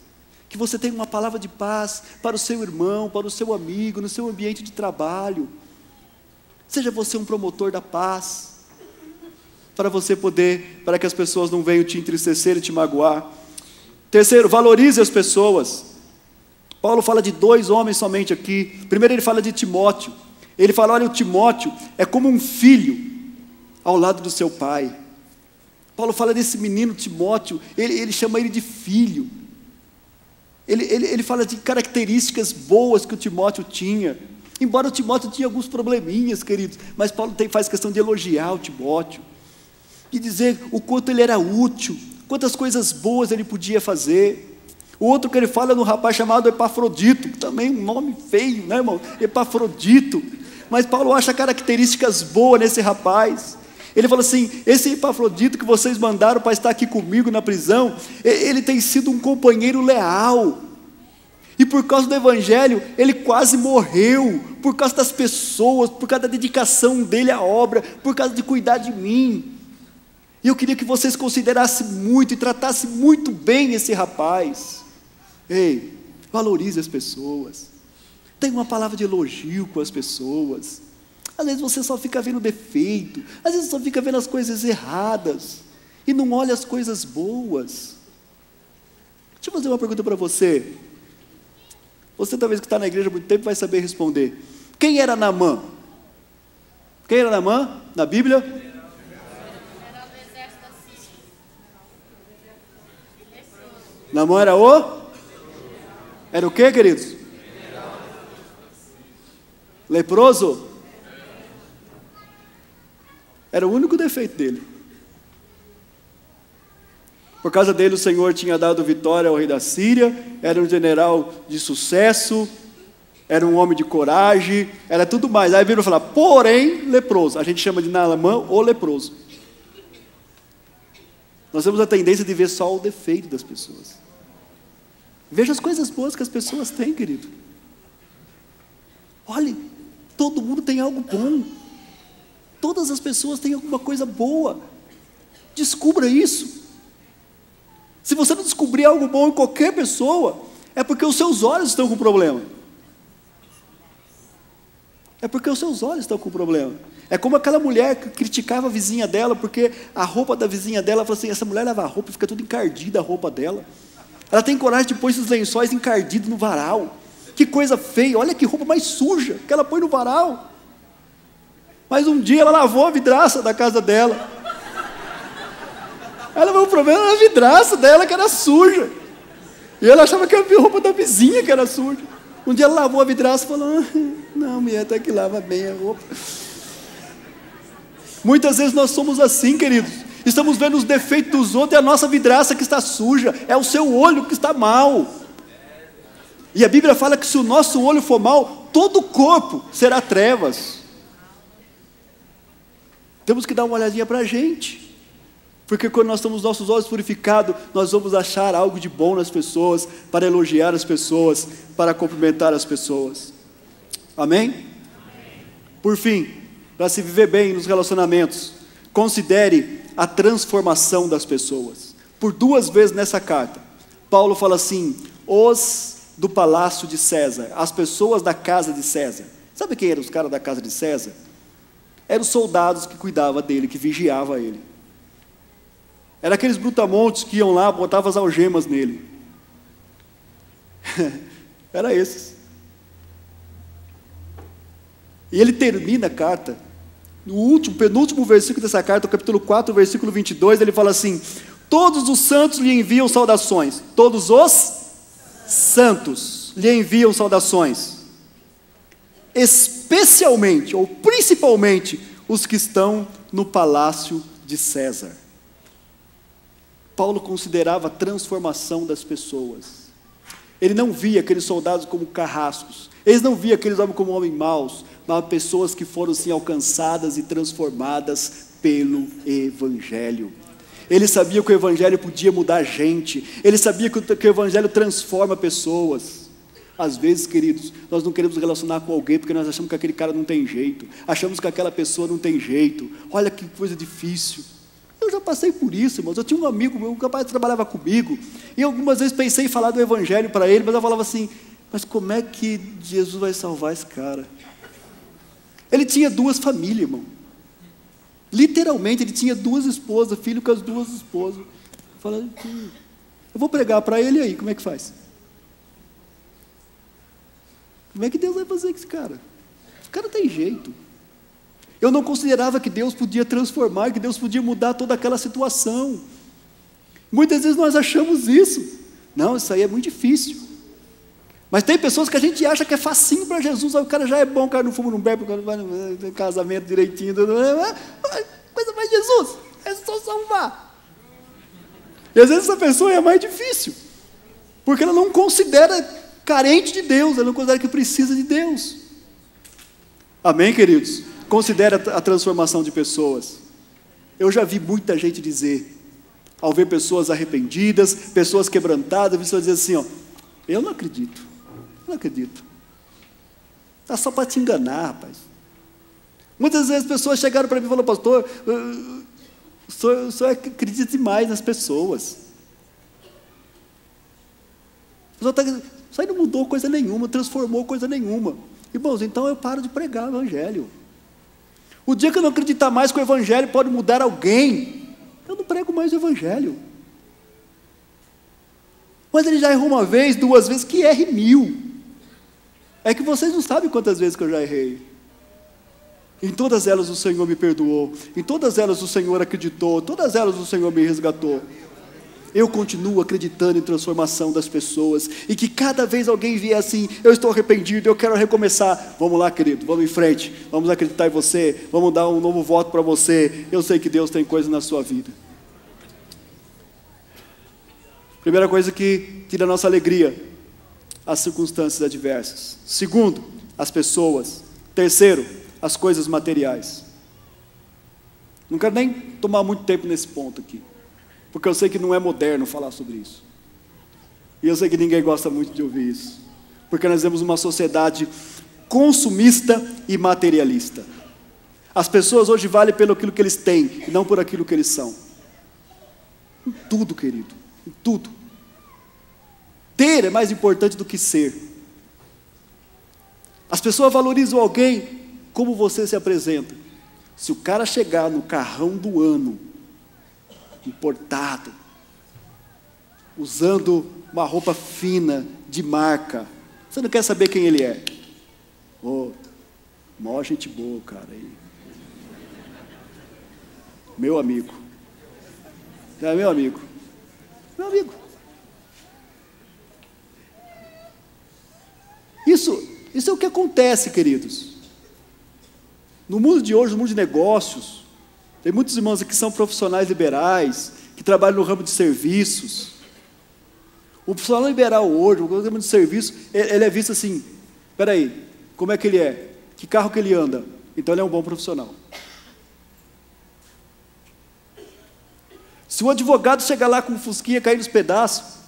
Speaker 2: que você tenha uma palavra de paz para o seu irmão, para o seu amigo, no seu ambiente de trabalho. Seja você um promotor da paz, para que as pessoas não venham te entristecer e te magoar. Terceiro, valorize as pessoas. Paulo fala de 2 homens somente aqui. Primeiro ele fala de Timóteo. Ele fala, olha, o Timóteo é como um filho ao lado do seu pai. Paulo fala desse menino Timóteo, ele chama ele de filho. Ele fala de características boas que o Timóteo tinha. Embora o Timóteo tinha alguns probleminhas, queridos, mas Paulo faz questão de elogiar o Timóteo, de dizer o quanto ele era útil, quantas coisas boas ele podia fazer. O outro que ele fala é no rapaz chamado Epafrodito, também um nome feio, né, irmão? Epafrodito. Mas Paulo acha características boas nesse rapaz. Ele fala assim, esse Epafrodito que vocês mandaram para estar aqui comigo na prisão, ele tem sido um companheiro leal, e por causa do evangelho, ele quase morreu, por causa das pessoas, por causa da dedicação dele à obra, por causa de cuidar de mim. E eu queria que vocês considerassem muito, e tratassem muito bem esse rapaz. Ei, valorize as pessoas, tenha uma palavra de elogio com as pessoas. Às vezes você só fica vendo defeito, às vezes só fica vendo as coisas erradas, e não olha as coisas boas. Deixa eu fazer uma pergunta para você. Você talvez que está na igreja há muito tempo vai saber responder. Quem era Naamã? Quem era Naamã na Bíblia? Naamã era o? Era o que, queridos? Leproso? Era o único defeito dele. Por causa dele o Senhor tinha dado vitória ao rei da Síria, era um general de sucesso, era um homem de coragem, era tudo mais. Aí a Bíblia fala, porém leproso. A gente chama de Naamã o leproso. Nós temos a tendência de ver só o defeito das pessoas. Veja as coisas boas que as pessoas têm, querido. Olhe, todo mundo tem algo bom. Todas as pessoas têm alguma coisa boa. Descubra isso. Se você não descobrir algo bom em qualquer pessoa, é porque os seus olhos estão com problema. É porque os seus olhos estão com problema. É como aquela mulher que criticava a vizinha dela, porque a roupa da vizinha dela, falou assim, essa mulher lava a roupa e fica tudo encardida a roupa dela. Ela tem coragem de pôr esses lençóis encardidos no varal. Que coisa feia, olha que roupa mais suja que ela põe no varal. Mas um dia ela lavou a vidraça da casa dela. Ela viu o problema era a vidraça dela que era suja. E ela achava que a roupa da vizinha que era suja. Um dia ela lavou a vidraça e falou, não, mulher, até que lava bem a roupa. Muitas vezes nós somos assim, queridos. Estamos vendo os defeitos dos outros, é a nossa vidraça que está suja, é o seu olho que está mal. E a Bíblia fala que se o nosso olho for mal, todo o corpo será trevas. Temos que dar uma olhadinha para a gente, porque quando nós temos nossos olhos purificados, nós vamos achar algo de bom nas pessoas, para elogiar as pessoas, para cumprimentar as pessoas. Amém? Por fim, para se viver bem nos relacionamentos, considere a transformação das pessoas. Por 2 vezes nessa carta, Paulo fala assim, os do palácio de César, as pessoas da casa de César. Sabe quem eram os caras da casa de César? Eram os soldados que cuidavam dele, que vigiavam ele. Eram aqueles brutamontes que iam lá, botavam as algemas nele. Era esses. E ele termina a carta, no penúltimo versículo dessa carta, capítulo 4, versículo 22, ele fala assim, todos os santos lhe enviam saudações. Todos os santos lhe enviam saudações. Especialmente, ou principalmente, os que estão no palácio de César. Paulo considerava a transformação das pessoas. Ele não via aqueles soldados como carrascos. Ele não via aqueles homens como homens maus, mas pessoas que foram sim alcançadas e transformadas pelo Evangelho. Ele sabia que o Evangelho podia mudar gente. Ele sabia que o Evangelho transforma pessoas. Às vezes, queridos, nós não queremos relacionar com alguém porque nós achamos que aquele cara não tem jeito. Achamos que aquela pessoa não tem jeito. Olha que coisa difícil. Eu já passei por isso, irmãos. Eu tinha um amigo, um rapaz que trabalhava comigo, e algumas vezes pensei em falar do Evangelho para ele, mas eu falava assim, mas como é que Jesus vai salvar esse cara? Ele tinha 2 famílias, irmão. Literalmente, ele tinha 2 esposas, filho com as 2 esposas. Eu falei, eu vou pregar para ele aí, como é que faz? Como é que Deus vai fazer com esse cara? Esse cara tem jeito. Eu não considerava que Deus podia transformar, que Deus podia mudar toda aquela situação. Muitas vezes nós achamos isso. Não, isso aí é muito difícil. Mas tem pessoas que a gente acha que é facinho para Jesus, o cara já é bom, o cara não fuma, não bebe, o cara vai no casamento direitinho, coisa mais Jesus, é só salvar. E às vezes essa pessoa é a mais difícil, porque ela não considera carente de Deus, ela não considera que precisa de Deus. Amém, queridos? Considera a transformação de pessoas. Eu já vi muita gente dizer, ao ver pessoas arrependidas, pessoas quebrantadas, pessoas dizer assim, ó, eu não acredito. Não acredito. Está só para te enganar, rapaz. Muitas vezes as pessoas chegaram para mim e falaram, pastor, o senhor acredita demais nas pessoas. Isso aí não mudou coisa nenhuma, transformou coisa nenhuma. Irmãos, então eu paro de pregar o Evangelho. O dia que eu não acreditar mais que o Evangelho pode mudar alguém, eu não prego mais o Evangelho. Mas ele já errou 1 vez, 2 vezes, que erre 1000. É que vocês não sabem quantas vezes que eu já errei. Em todas elas o Senhor me perdoou, em todas elas o Senhor acreditou, todas elas o Senhor me resgatou. Eu continuo acreditando em transformação das pessoas, e que cada vez alguém vier assim, eu estou arrependido, eu quero recomeçar. Vamos lá, querido, vamos em frente, vamos acreditar em você, vamos dar um novo voto para você. Eu sei que Deus tem coisa na sua vida. Primeira coisa que tira a nossa alegria, as circunstâncias adversas. Segundo, as pessoas. Terceiro, as coisas materiais. Não quero nem tomar muito tempo nesse ponto aqui, porque eu sei que não é moderno falar sobre isso. E eu sei que ninguém gosta muito de ouvir isso, porque nós temos uma sociedade consumista e materialista. As pessoas hoje valem pelo aquilo que eles têm, e não por aquilo que eles são. Em tudo, querido, em tudo. Ter é mais importante do que ser. As pessoas valorizam alguém como você se apresenta. Se o cara chegar no carrão do ano, importado, usando uma roupa fina, de marca, você não quer saber quem ele é. Mó gente boa, cara aí. Meu amigo. É meu amigo. Meu amigo. Isso é o que acontece, queridos. No mundo de hoje, no mundo de negócios, tem muitos irmãos aqui que são profissionais liberais, que trabalham no ramo de serviços. O profissional liberal hoje, no ramo de serviço, ele é visto assim, espera aí, como é que ele é? Que carro que ele anda? Então ele é um bom profissional. Se o advogado chegar lá com um fusquinha cair nos pedaços,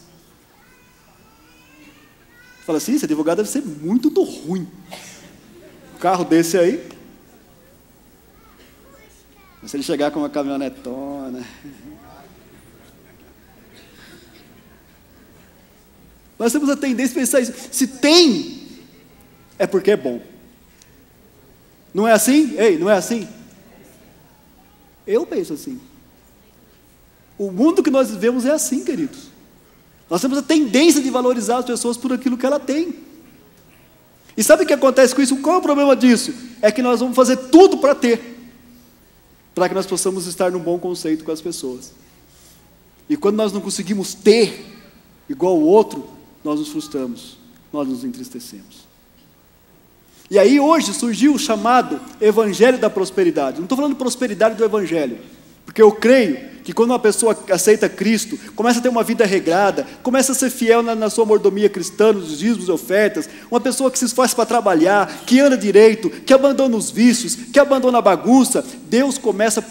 Speaker 2: fala assim, esse advogado deve ser muito do ruim. Um carro desse aí. Mas se ele chegar com uma caminhonetona. Nós temos a tendência a pensar isso. Se tem, é porque é bom. Não é assim? Ei, não é assim? Eu penso assim. O mundo que nós vivemos é assim, queridos. Nós temos a tendência de valorizar as pessoas por aquilo que ela tem. E sabe o que acontece com isso? Qual é o problema disso? É que nós vamos fazer tudo para ter, para que nós possamos estar num bom conceito com as pessoas. E quando nós não conseguimos ter igual o outro, nós nos frustramos, nós nos entristecemos. E aí hoje surgiu o chamado Evangelho da Prosperidade. Não estou falando de prosperidade do Evangelho, Porque eu creio que quando uma pessoa aceita Cristo, começa a ter uma vida regrada, começa a ser fiel na sua mordomia cristã, nos dízimos e ofertas, uma pessoa que se esforça para trabalhar, que anda direito, que abandona os vícios, que abandona a bagunça, Deus começa a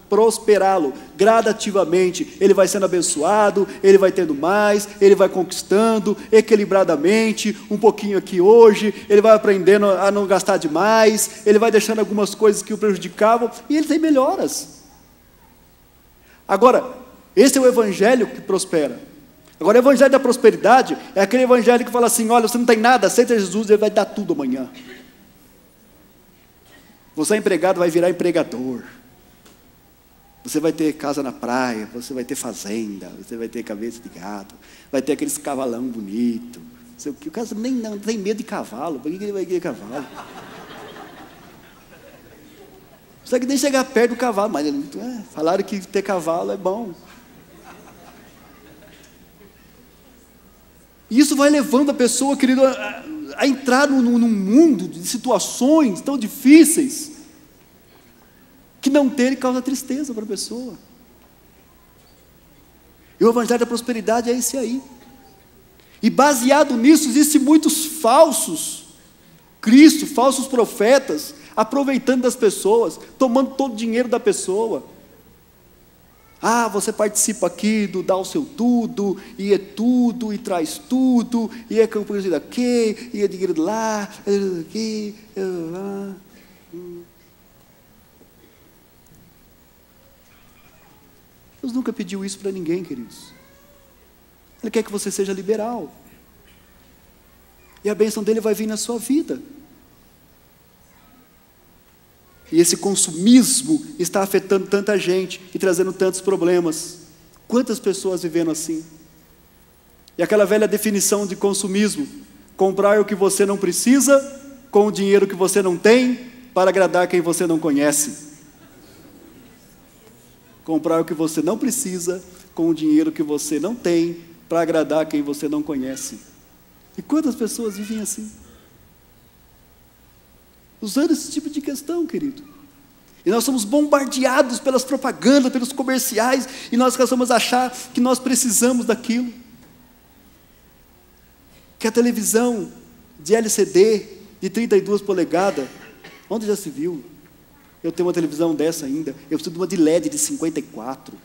Speaker 2: prosperá-lo gradativamente. Ele vai sendo abençoado, ele vai tendo mais, ele vai conquistando equilibradamente, um pouquinho aqui hoje, ele vai aprendendo a não gastar demais, ele vai deixando algumas coisas que o prejudicavam, e ele tem melhoras. Agora, esse é o evangelho que prospera. Agora, o evangelho da prosperidade é aquele evangelho que fala assim: olha, você não tem nada, aceita Jesus, ele vai dar tudo amanhã. Você é empregado, vai virar empregador. Você vai ter casa na praia, você vai ter fazenda, você vai ter cabeça de gado, vai ter aqueles cavalão bonito. O cara nem não tem medo de cavalo, por que ele vai querer cavalo? Não consegue nem chegar perto do cavalo, mas falaram que ter cavalo é bom. E isso vai levando a pessoa, querido, a entrar num mundo de situações tão difíceis, que não ter causa tristeza para a pessoa. E o evangelho da prosperidade é esse aí. E baseado nisso, existem muitos falsos Cristo, falsos profetas, aproveitando das pessoas, tomando todo o dinheiro da pessoa. Ah, você participa aqui do dá o seu tudo, e é tudo, e traz tudo, e é campanha daqui, e é dinheiro lá, aqui, lá. Deus nunca pediu isso para ninguém, queridos. Ele quer que você seja liberal. E a bênção dele vai vir na sua vida. E esse consumismo está afetando tanta gente e trazendo tantos problemas. Quantas pessoas vivendo assim? E aquela velha definição de consumismo: comprar o que você não precisa, com o dinheiro que você não tem, para agradar quem você não conhece. Comprar o que você não precisa, com o dinheiro que você não tem, para agradar quem você não conhece. E quantas pessoas vivem assim? Usando esse tipo de questão, querido. E nós somos bombardeados pelas propagandas, pelos comerciais, e nós começamos a achar que nós precisamos daquilo. Que a televisão de LCD, de 32 polegadas, onde já se viu? Eu tenho uma televisão dessa ainda, eu preciso de uma de LED de 54.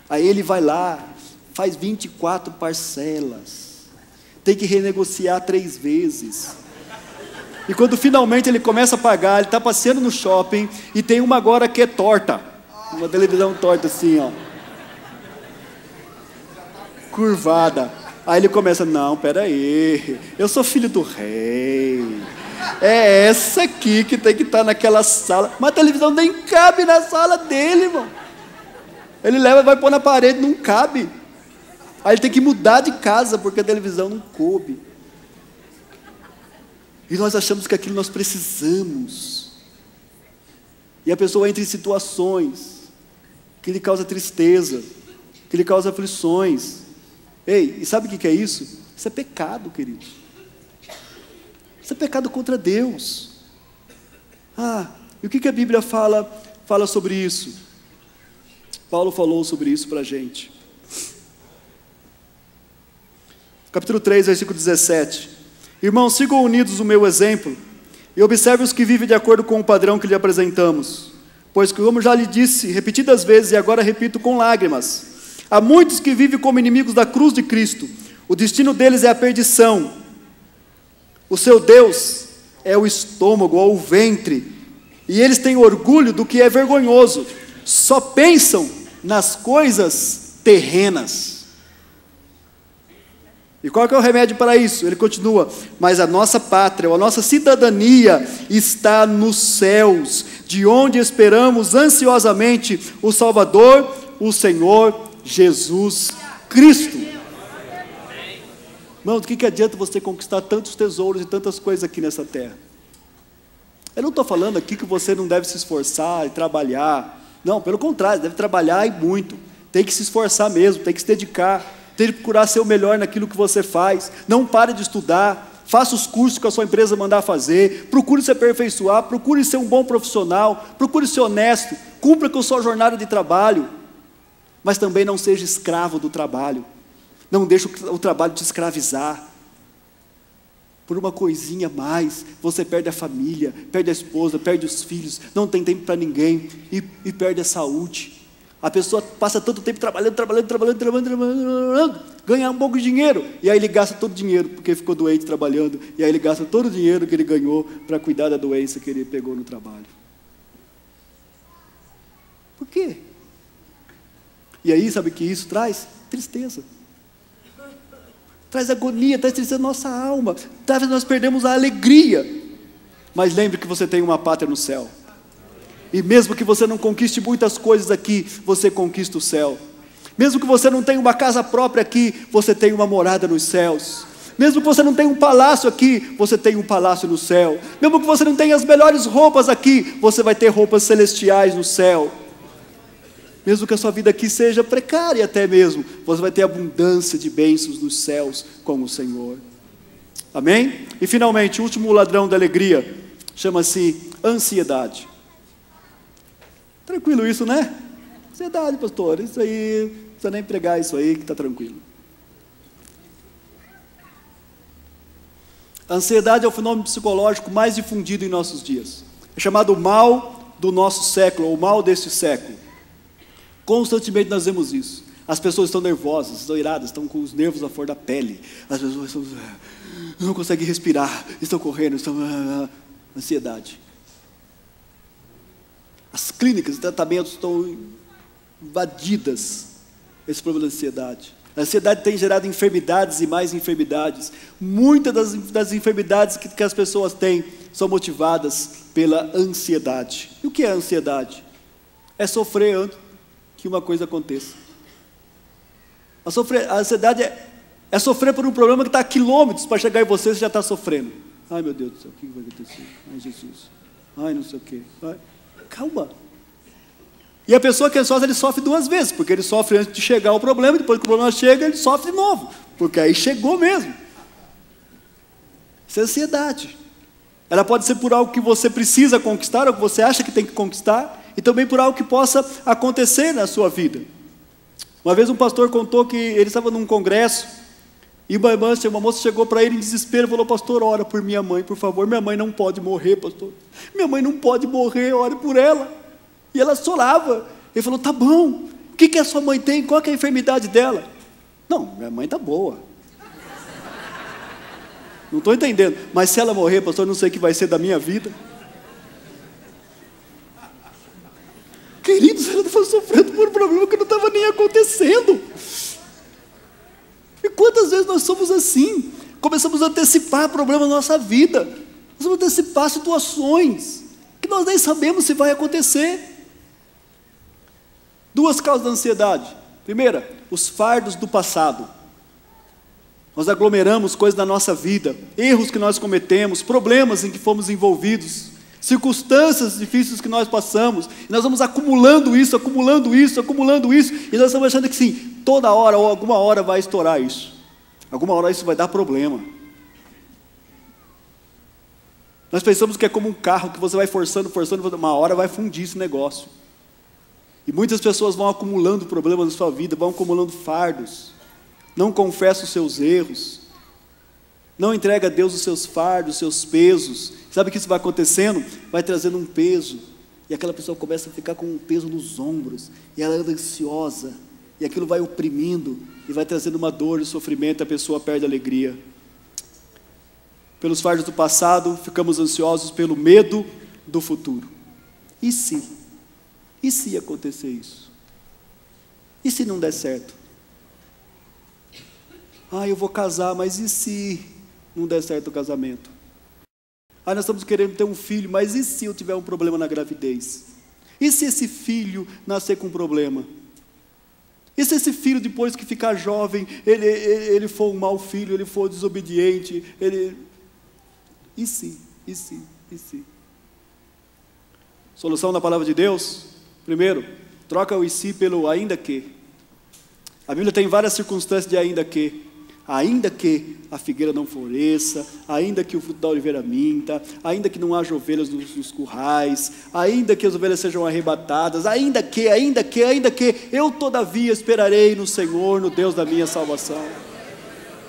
Speaker 2: Aí ele vai lá, faz 24 parcelas, tem que renegociar 3 vezes. E quando finalmente ele começa a pagar, ele está passeando no shopping, e tem uma agora que é torta, uma televisão torta assim, ó, curvada. Aí ele começa: não, peraí, eu sou filho do rei, é essa aqui que tem que estar naquela sala. Mas a televisão nem cabe na sala dele, irmão. Ele leva, vai pôr na parede, não cabe. Aí ele tem que mudar de casa, porque a televisão não coube. E nós achamos que aquilo nós precisamos. E a pessoa entra em situações que lhe causa tristeza, que lhe causa aflições. Ei, e sabe o que é isso? Isso é pecado, querido. Isso é pecado contra Deus. E o que a Bíblia fala sobre isso? Paulo falou sobre isso para a gente. Capítulo 3, versículo 17. Irmãos, sigam unidos o meu exemplo, e observe os que vivem de acordo com o padrão que lhe apresentamos. Pois, como já lhe disse repetidas vezes, e agora repito com lágrimas, há muitos que vivem como inimigos da cruz de Cristo. O destino deles é a perdição. O seu Deus é o estômago, ou o ventre, e eles têm orgulho do que é vergonhoso. Só pensam nas coisas terrenas. E qual que é o remédio para isso? Ele continua: mas a nossa pátria, a nossa cidadania está nos céus, de onde esperamos ansiosamente o Salvador, o Senhor Jesus Cristo. Irmão, do que adianta você conquistar tantos tesouros e tantas coisas aqui nessa terra? Eu não estou falando aqui que você não deve se esforçar e trabalhar. Não, pelo contrário, deve trabalhar e muito. Tem que se esforçar mesmo, tem que se dedicar, tem que procurar ser o melhor naquilo que você faz. Não pare de estudar, faça os cursos que a sua empresa mandar fazer, procure se aperfeiçoar, procure ser um bom profissional, procure ser honesto, cumpra com a sua jornada de trabalho, mas também não seja escravo do trabalho. Não deixe o trabalho te escravizar. Por uma coisinha a mais, você perde a família, perde a esposa, perde os filhos, não tem tempo para ninguém e perde a saúde. A pessoa passa tanto tempo trabalhando, ganha um pouco de dinheiro, e aí ele gasta todo o dinheiro, porque ficou doente trabalhando, e aí ele gasta todo o dinheiro que ele ganhou para cuidar da doença que ele pegou no trabalho. Por quê? E aí, sabe o que isso traz? Tristeza. Traz agonia, traz tristeza na nossa alma. Talvez nós perdemos a alegria. Mas lembre que você tem uma pátria no céu. E mesmo que você não conquiste muitas coisas aqui, você conquista o céu. Mesmo que você não tenha uma casa própria aqui, você tem uma morada nos céus. Mesmo que você não tenha um palácio aqui, você tem um palácio no céu. Mesmo que você não tenha as melhores roupas aqui, você vai ter roupas celestiais no céu. Mesmo que a sua vida aqui seja precária até mesmo, você vai ter abundância de bênçãos nos céus com o Senhor. Amém? E finalmente, o último ladrão da alegria, chama-se ansiedade. Tranquilo isso, né? Ansiedade, pastor, isso aí, não precisa nem pregar isso aí que está tranquilo. A ansiedade é o fenômeno psicológico mais difundido em nossos dias. É chamado o mal do nosso século, ou o mal deste século. Constantemente nós vemos isso. As pessoas estão nervosas, estão iradas, estão com os nervos à flor da pele. As pessoas não conseguem respirar, estão correndo, estão... Ansiedade. As clínicas de tratamento estão invadidas esse problema da ansiedade. A ansiedade tem gerado enfermidades e mais enfermidades. Muitas das enfermidades que as pessoas têm são motivadas pela ansiedade. E o que é a ansiedade? É sofrer antes que uma coisa aconteça. A ansiedade é sofrer por um problema que está a quilômetros para chegar em você já está sofrendo. Ai meu Deus do céu, o que vai acontecer? Ai Jesus, ai não sei o quê. Ai. Calma. E a pessoa que é ansiosa, ele sofre duas vezes, porque ele sofre antes de chegar o problema, e depois que o problema chega, ele sofre de novo, porque aí chegou mesmo. Isso é ansiedade. Ela pode ser por algo que você precisa conquistar, ou que você acha que tem que conquistar, e também por algo que possa acontecer na sua vida. Uma vez um pastor contou que ele estava num congresso, e uma moça chegou para ele em desespero e falou: pastor, ora por minha mãe, por favor, minha mãe não pode morrer, pastor. Minha mãe não pode morrer, ore por ela. E ela chorava. Ele falou: tá bom, o que a sua mãe tem? Qual que é a enfermidade dela? Não, minha mãe está boa. Não estou entendendo, mas se ela morrer, pastor, não sei o que vai ser da minha vida. Queridos, ela estava sofrendo por um problema que não estava nem acontecendo. E quantas vezes nós somos assim? Começamos a antecipar problemas na nossa vida. Nós vamos antecipar situações que nós nem sabemos se vai acontecer. Duas causas da ansiedade. Primeira, os fardos do passado. Nós aglomeramos coisas da nossa vida, erros que nós cometemos, problemas em que fomos envolvidos, circunstâncias difíceis que nós passamos, e nós vamos acumulando isso, e nós estamos achando que sim, toda hora ou alguma hora vai estourar isso. Alguma hora isso vai dar problema. Nós pensamos que é como um carro que você vai forçando, uma hora vai fundir esse negócio. E muitas pessoas vão acumulando problemas na sua vida, vão acumulando fardos. Não confessa os seus erros. Não entrega a Deus os seus fardos, os seus pesos. Sabe o que isso vai acontecendo? Vai trazendo um peso. E aquela pessoa começa a ficar com um peso nos ombros. E ela anda ansiosa. E aquilo vai oprimindo. E vai trazendo uma dor e sofrimento. E a pessoa perde a alegria. Pelos fardos do passado, ficamos ansiosos pelo medo do futuro. E se? E se acontecer isso? E se não der certo? Eu vou casar, mas e se não der certo o casamento? Nós estamos querendo ter um filho, mas e se eu tiver um problema na gravidez? E se esse filho nascer com um problema? E se esse filho, depois que ficar jovem, ele for um mau filho, ele for desobediente, E se? Solução da palavra de Deus? Primeiro, troca o e se pelo ainda que. A Bíblia tem várias circunstâncias de ainda que. ainda que a figueira não floresça, ainda que o fruto da oliveira minta, ainda que não haja ovelhas nos currais, ainda que as ovelhas sejam arrebatadas, ainda que, eu todavia esperarei no Senhor, no Deus da minha salvação.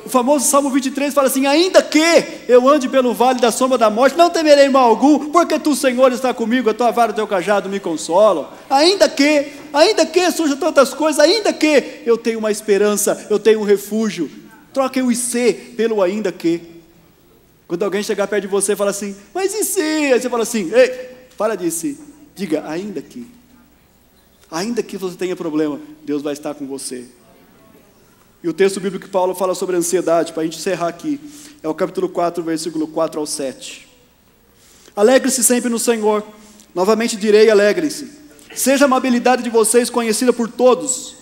Speaker 2: O famoso Salmo 23 fala assim: ainda que eu ande pelo vale da sombra da morte, não temerei mal algum, porque tu, Senhor, está comigo, a tua vara e o teu cajado me consolam. Ainda que surjam tantas coisas, ainda que eu tenho uma esperança, eu tenho um refúgio. Troquem o IC pelo ainda que. Quando alguém chegar perto de você e falar assim: mas e se? Aí você fala assim: ei, para de si. Diga, ainda que. Ainda que você tenha problema, Deus vai estar com você. E o texto bíblico que Paulo fala sobre a ansiedade, para a gente encerrar aqui, é o capítulo 4, versículo 4 ao 7. Alegre-se sempre no Senhor. Novamente direi, alegrem-se. Seja a amabilidade de vocês conhecida por todos.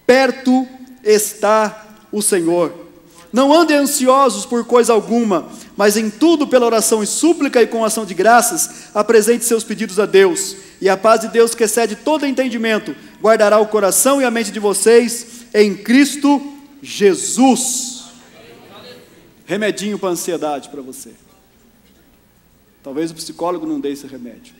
Speaker 2: Perto está o Senhor. Não andem ansiosos por coisa alguma, mas em tudo pela oração e súplica e com ação de graças, apresente seus pedidos a Deus. E a paz de Deus, que excede todo entendimento, guardará o coração e a mente de vocês em Cristo Jesus. Remedinho para a ansiedade para você. Talvez o psicólogo não dê esse remédio.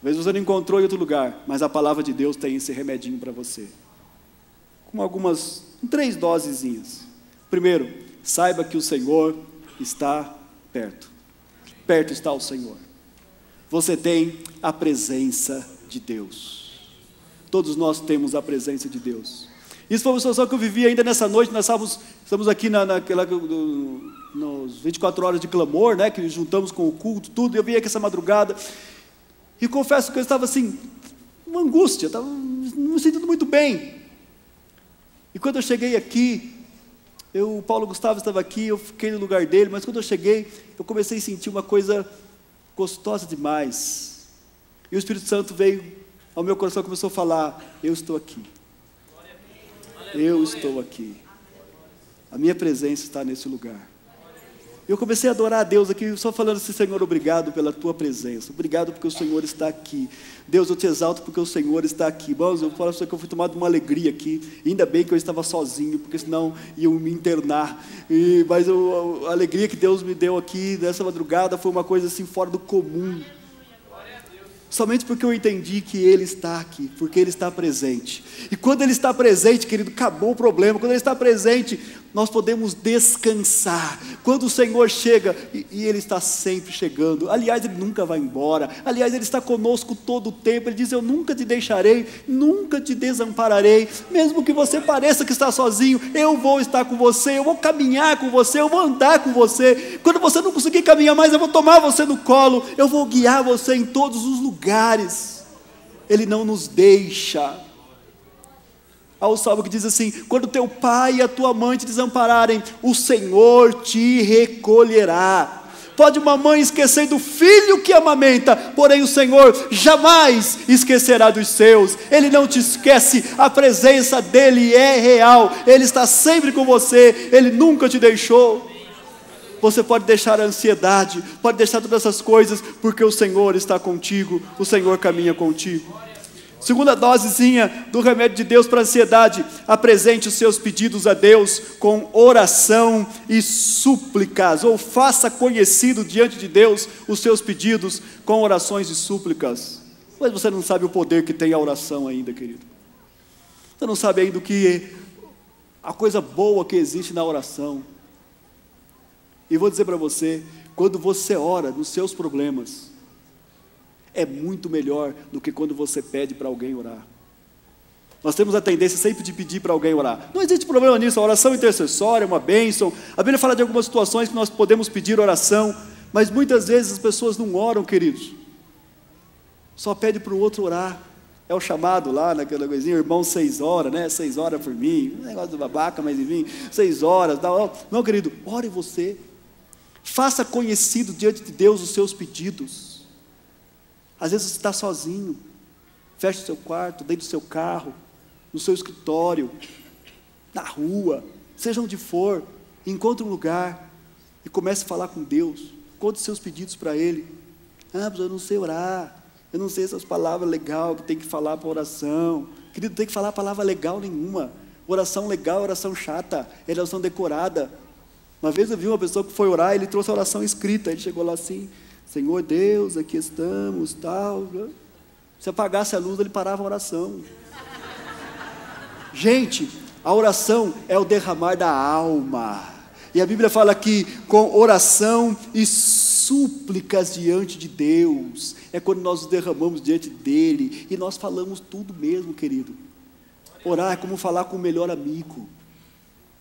Speaker 2: Talvez você não encontrou em outro lugar, mas a palavra de Deus tem esse remedinho para você. Com 3 dosezinhas. Primeiro, saiba que o Senhor está perto. Perto está o Senhor. Você tem a presença de Deus. Todos nós temos a presença de Deus. Isso foi uma situação que eu vivi ainda nessa noite. Nós estamos aqui nos 24 horas de clamor, né, que juntamos com o culto, tudo. Eu vim aqui essa madrugada e confesso que eu estava assim, uma angústia, estava não me sentindo muito bem. E quando eu cheguei aqui, o Paulo Gustavo estava aqui, eu fiquei no lugar dele, mas quando eu cheguei, eu comecei a sentir uma coisa gostosa demais. E o Espírito Santo veio ao meu coração, começou a falar: eu estou aqui. Eu estou aqui. A minha presença está nesse lugar. Eu comecei a adorar a Deus aqui, só falando assim: Senhor, obrigado pela tua presença, obrigado porque o Senhor está aqui. Deus, eu te exalto porque o Senhor está aqui. Irmãos, eu falo que eu fui tomado uma alegria aqui. Ainda bem que eu estava sozinho, porque senão iam me internar. Mas a alegria que Deus me deu aqui nessa madrugada foi uma coisa assim fora do comum. Somente porque eu entendi que Ele está aqui, porque Ele está presente. E quando Ele está presente, querido, acabou o problema. Quando Ele está presente, nós podemos descansar. Quando o Senhor chega, e Ele está sempre chegando. Aliás, Ele nunca vai embora. Aliás, Ele está conosco todo o tempo. Ele diz: eu nunca te deixarei, nunca te desampararei. Mesmo que você pareça que está sozinho, eu vou estar com você, eu vou caminhar com você, eu vou andar com você. Quando você não conseguir caminhar mais, eu vou tomar você no colo, eu vou guiar você em todos os lugares. Ele não nos deixa. Há o salmo que diz assim: quando teu pai e a tua mãe te desampararem, o Senhor te recolherá. Pode uma mãe esquecer do filho que amamenta, porém o Senhor jamais esquecerá dos seus. Ele não te esquece, a presença dEle é real, Ele está sempre com você, Ele nunca te deixou. Você pode deixar a ansiedade, pode deixar todas essas coisas, porque o Senhor está contigo, o Senhor caminha contigo. Segunda dosezinha do remédio de Deus para a ansiedade: apresente os seus pedidos a Deus com oração e súplicas, ou faça conhecido diante de Deus os seus pedidos com orações e súplicas. Mas você não sabe o poder que tem a oração ainda, querido. Você não sabe ainda o que a coisa boa que existe na oração. E vou dizer para você, quando você ora nos seus problemas, é muito melhor do que quando você pede para alguém orar. Nós temos a tendência sempre de pedir para alguém orar. Não existe problema nisso, a oração intercessória é uma bênção. A Bíblia fala de algumas situações que nós podemos pedir oração, mas muitas vezes as pessoas não oram, queridos. Só pede para o outro orar. É o chamado lá, naquela coisinha: irmão, 6 horas, né? 6 horas por mim. Um negócio de babaca, mas enfim, 6 horas. Não, querido, ore você. Faça conhecido diante de Deus os seus pedidos. Às vezes você está sozinho, feche o seu quarto, dentro do seu carro, no seu escritório, na rua, seja onde for, encontre um lugar e comece a falar com Deus. Conte seus pedidos para Ele. Mas eu não sei orar, eu não sei essas palavras legais que tem que falar para oração. Querido, não tem que falar palavra legal nenhuma. Oração legal, oração chata, oração decorada. Uma vez eu vi uma pessoa que foi orar, ele trouxe a oração escrita, ele chegou lá assim, Senhor Deus, aqui estamos, tal. Se apagasse a luz, ele parava a oração. Gente, a oração é o derramar da alma. E a Bíblia fala que com oração e súplicas diante de Deus, é quando nós nos derramamos diante dEle, e nós falamos tudo mesmo, querido. Orar é como falar com o melhor amigo.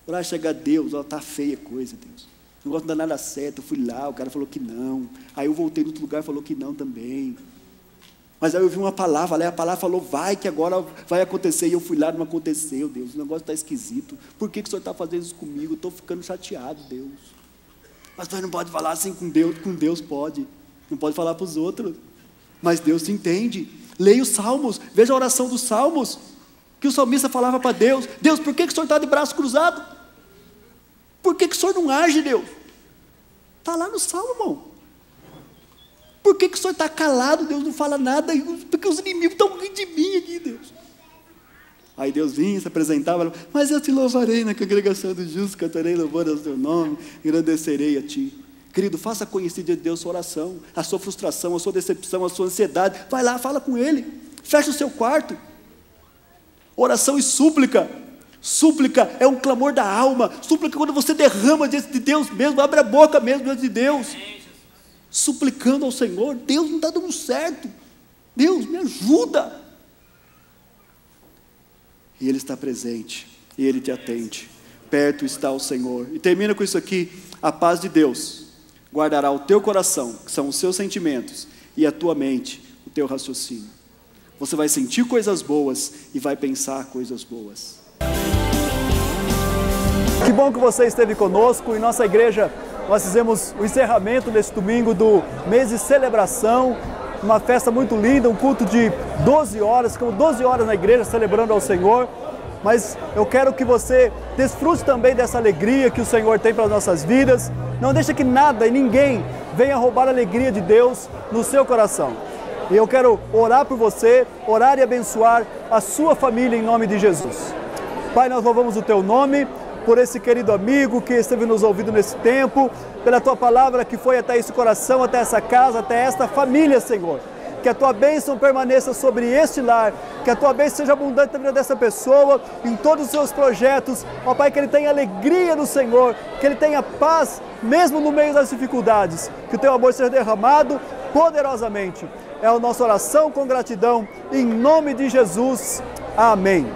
Speaker 2: Orar chega a Deus, ó, tá feia a coisa, Deus. Não gosto de dar nada certo, eu fui lá, o cara falou que não. Aí eu voltei no outro lugar e falou que não também. Mas aí eu vi uma palavra, a palavra falou, vai que agora vai acontecer. E eu fui lá, não aconteceu, Deus, o negócio está esquisito. Por que o Senhor está fazendo isso comigo? Eu estou ficando chateado, Deus. Mas você não pode falar assim com Deus pode. Não pode falar para os outros. Mas Deus te entende. Leia os Salmos, veja a oração dos Salmos. Que o salmista falava para Deus, Deus, por que o Senhor está de braço cruzado? Por que o Senhor não age, Deus? Está lá no Salmo, irmão. Por que o Senhor está calado, Deus não fala nada? Porque os inimigos estão rindo de mim aqui, Deus. Aí Deus vinha, se apresentava, mas eu te louvarei na congregação dos justos, cantarei louvor ao teu nome, engrandecerei a ti. Querido, faça conhecida de Deus a sua oração, a sua frustração, a sua decepção, a sua ansiedade. Vai lá, fala com Ele, fecha o seu quarto. Oração e súplica. Súplica é um clamor da alma. Súplica é quando você derrama diante de Deus mesmo, abre a boca mesmo diante de Deus, suplicando ao Senhor, Deus não está dando certo, Deus me ajuda. E Ele está presente, e Ele te atende, perto está o Senhor. E termina com isso aqui, a paz de Deus guardará o teu coração, que são os seus sentimentos, e a tua mente, o teu raciocínio. Você vai sentir coisas boas, e vai pensar coisas boas.
Speaker 4: Que bom que você esteve conosco. Em nossa igreja nós fizemos o encerramento desse domingo do mês de celebração, uma festa muito linda, um culto de 12 horas, ficamos 12 horas na igreja celebrando ao Senhor, mas eu quero que você desfrute também dessa alegria que o Senhor tem para as nossas vidas. Não deixe que nada e ninguém venha roubar a alegria de Deus no seu coração. E eu quero orar por você, orar e abençoar a sua família em nome de Jesus. Pai, nós louvamos o Teu nome, por esse querido amigo que esteve nos ouvindo nesse tempo, pela Tua palavra que foi até esse coração, até essa casa, até esta família, Senhor. Que a Tua bênção permaneça sobre este lar, que a Tua bênção seja abundante na vida dessa pessoa, em todos os seus projetos, ó Pai, que ele tenha alegria no Senhor, que ele tenha paz, mesmo no meio das dificuldades, que o Teu amor seja derramado poderosamente. É a nossa oração com gratidão, em nome de Jesus, amém.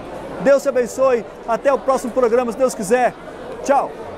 Speaker 4: Deus te abençoe, até o próximo programa, se Deus quiser. Tchau!